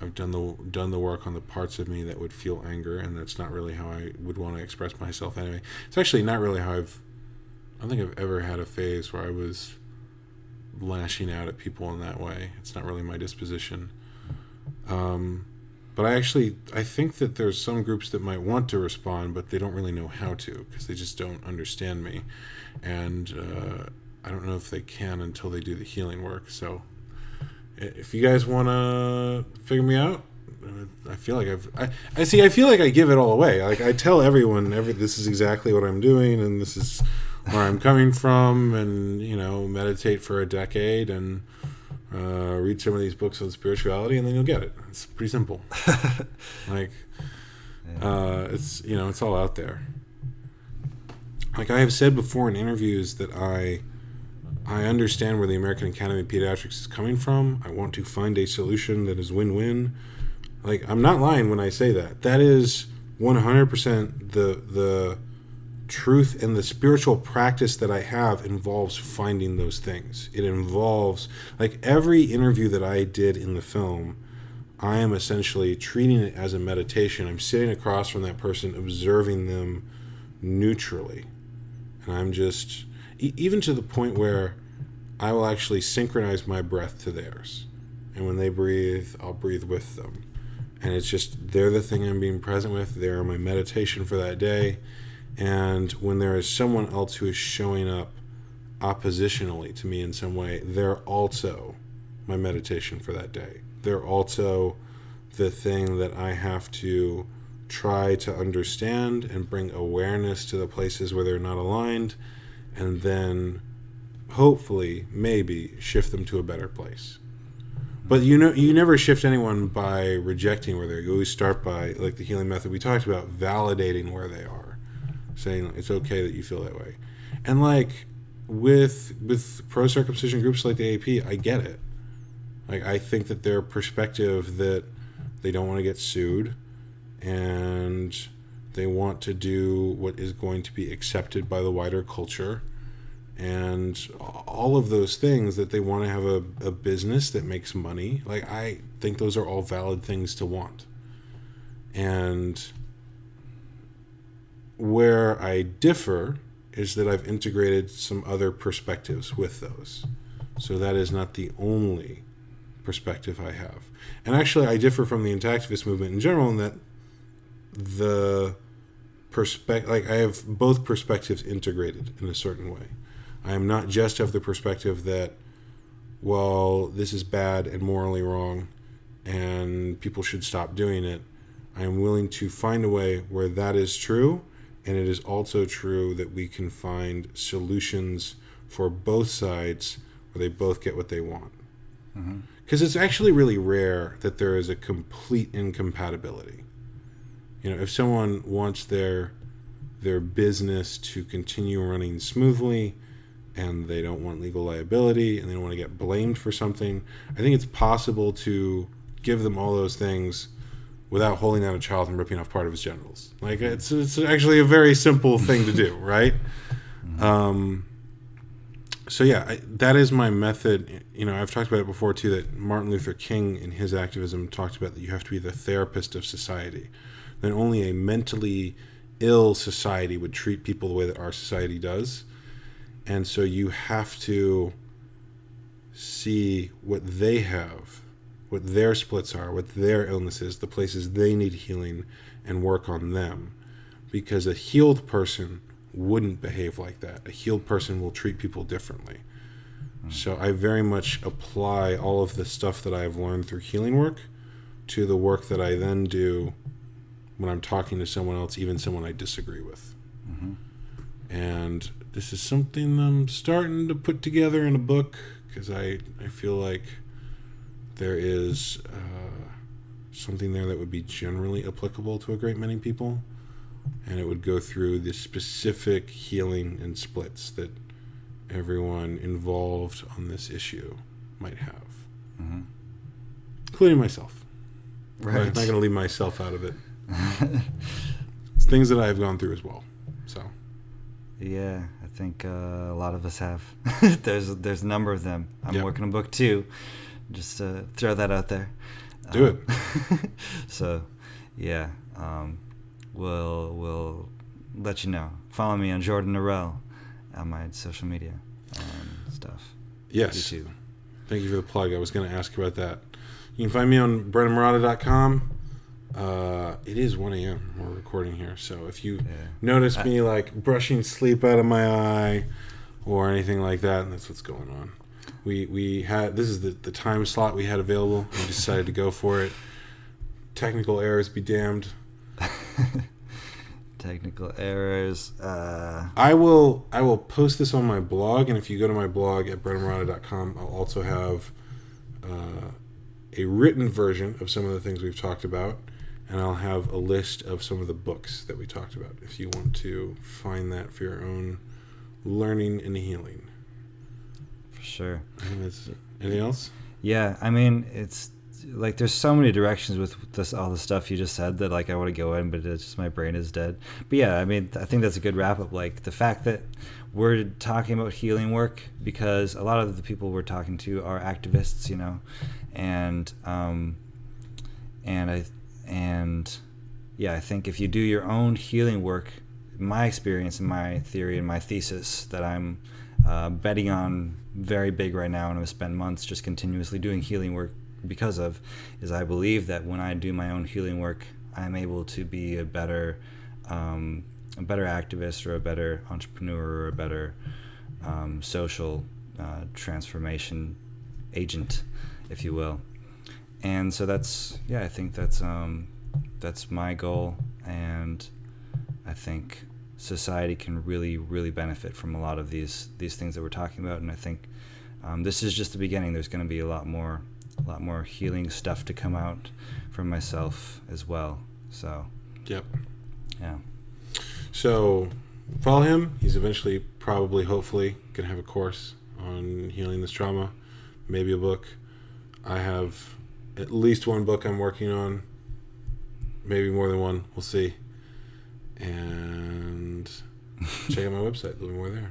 I've done the work on the parts of me that would feel anger, and that's not really how I would want to express myself anyway. It's actually not really how I don't think I've ever had a phase where I was lashing out at people in that way. It's not really my disposition. But I think that there's some groups that might want to respond, but they don't really know how to because they just don't understand me. And I don't know if they can until they do the healing work. So if you guys want to figure me out, I feel like I feel like I give it all away. Like I tell everyone, this is exactly what I'm doing, and this is where I'm coming from, and meditate for a decade and read some of these books on spirituality, and then you'll get it. It's pretty simple. It's all out there. Like I have said before in interviews that I understand where the American Academy of Pediatrics is coming from. I want to find a solution that is win-win. Like, I'm not lying when I say that. That is 100% the truth, and the spiritual practice that I have involves finding those things. It involves, like every interview that I did in the film, I am essentially treating it as a meditation. I'm sitting across from that person, observing them neutrally. And I'm just... even to the point where I will actually synchronize my breath to theirs. And when they breathe, I'll breathe with them. And it's just, they're the thing I'm being present with. They're my meditation for that day. And when there is someone else who is showing up oppositionally to me in some way, they're also my meditation for that day. They're also the thing that I have to try to understand and bring awareness to the places where they're not aligned, and then hopefully maybe shift them to a better place. But you never shift anyone by rejecting where they're. You always start by, like the healing method we talked about, validating where they are, saying it's okay that you feel that way. And like with pro-circumcision groups like the AP, I get it. Like I think that their perspective that they don't want to get sued, and they want to do what is going to be accepted by the wider culture, and all of those things, that they want to have a business that makes money. Like I think those are all valid things to want. And where I differ is that I've integrated some other perspectives with those. So that is not the only perspective I have. And actually I differ from the activist movement in general in that the like I have both perspectives integrated in a certain way. I am not just of the perspective that, well, this is bad and morally wrong and people should stop doing it. I am willing to find a way where that is true, and it is also true that we can find solutions for both sides where they both get what they want. Because it's actually really rare that there is a complete incompatibility. If someone wants their business to continue running smoothly, and they don't want legal liability, and they don't want to get blamed for something, I think it's possible to give them all those things without holding down a child and ripping off part of his genitals. Like, it's actually a very simple thing to do, right? So yeah, that is my method. You know, I've talked about it before too, that Martin Luther King in his activism talked about that you have to be the therapist of society. That only a mentally ill society would treat people the way that our society does. And so you have to see what they have, what their splits are, what their illnesses, the places they need healing, and work on them. Because a healed person wouldn't behave like that. A healed person will treat people differently. So I very much apply all of the stuff that I've learned through healing work to the work that I then do when I'm talking to someone else, even someone I disagree with. And this is something I'm starting to put together in a book, because I feel like there is something there that would be generally applicable to a great many people. And it would go through the specific healing and splits that everyone involved on this issue might have, including myself. Right. I'm not going to leave myself out of it. It's things that I have gone through as well. So, yeah, I think a lot of us have. There's a number of them. I'm working on book 2. Just to throw that out there. Do it. So, yeah. We'll let you know. Follow me on Jordan Norell on my social media stuff. Yes. YouTube. Thank you for the plug. I was going to ask about that. You can find me on BrendonMarotta.com. It is 1 a.m. We're recording here, so if you notice me like brushing sleep out of my eye or anything like that, that's what's going on. We had, this is the time slot we had available. We decided to go for it. Technical errors be damned. Technical errors. I will post this on my blog, and if you go to my blog at BrendonMarotta.com, I'll also have a written version of some of the things we've talked about, and I'll have a list of some of the books that we talked about if you want to find that for your own learning and healing. For sure. I think that's it. Anything else? Yeah, I mean, it's like there's so many directions with this, all the stuff you just said, that like I want to go in, but it's just my brain is dead. But yeah, I mean, I think that's a good wrap up. Like the fact that we're talking about healing work, because a lot of the people we're talking to are activists, you know, and I think if you do your own healing work, my experience and my theory and my thesis that I'm betting on very big right now, and I've spent months just continuously doing healing work because of, is I believe that when I do my own healing work, I'm able to be a better activist, or a better entrepreneur, or a better social transformation agent, if you will. And so that's, I think that's my goal, and I think society can really, really benefit from a lot of these things that we're talking about. And I think this is just the beginning. There's going to be a lot more healing stuff to come out from myself as well. So, yep. Yeah. So follow him. He's eventually, probably, hopefully, going to have a course on healing this trauma, maybe a book. I have at least one book I'm working on, maybe more than one. We'll see. And check out my website. There'll be more there.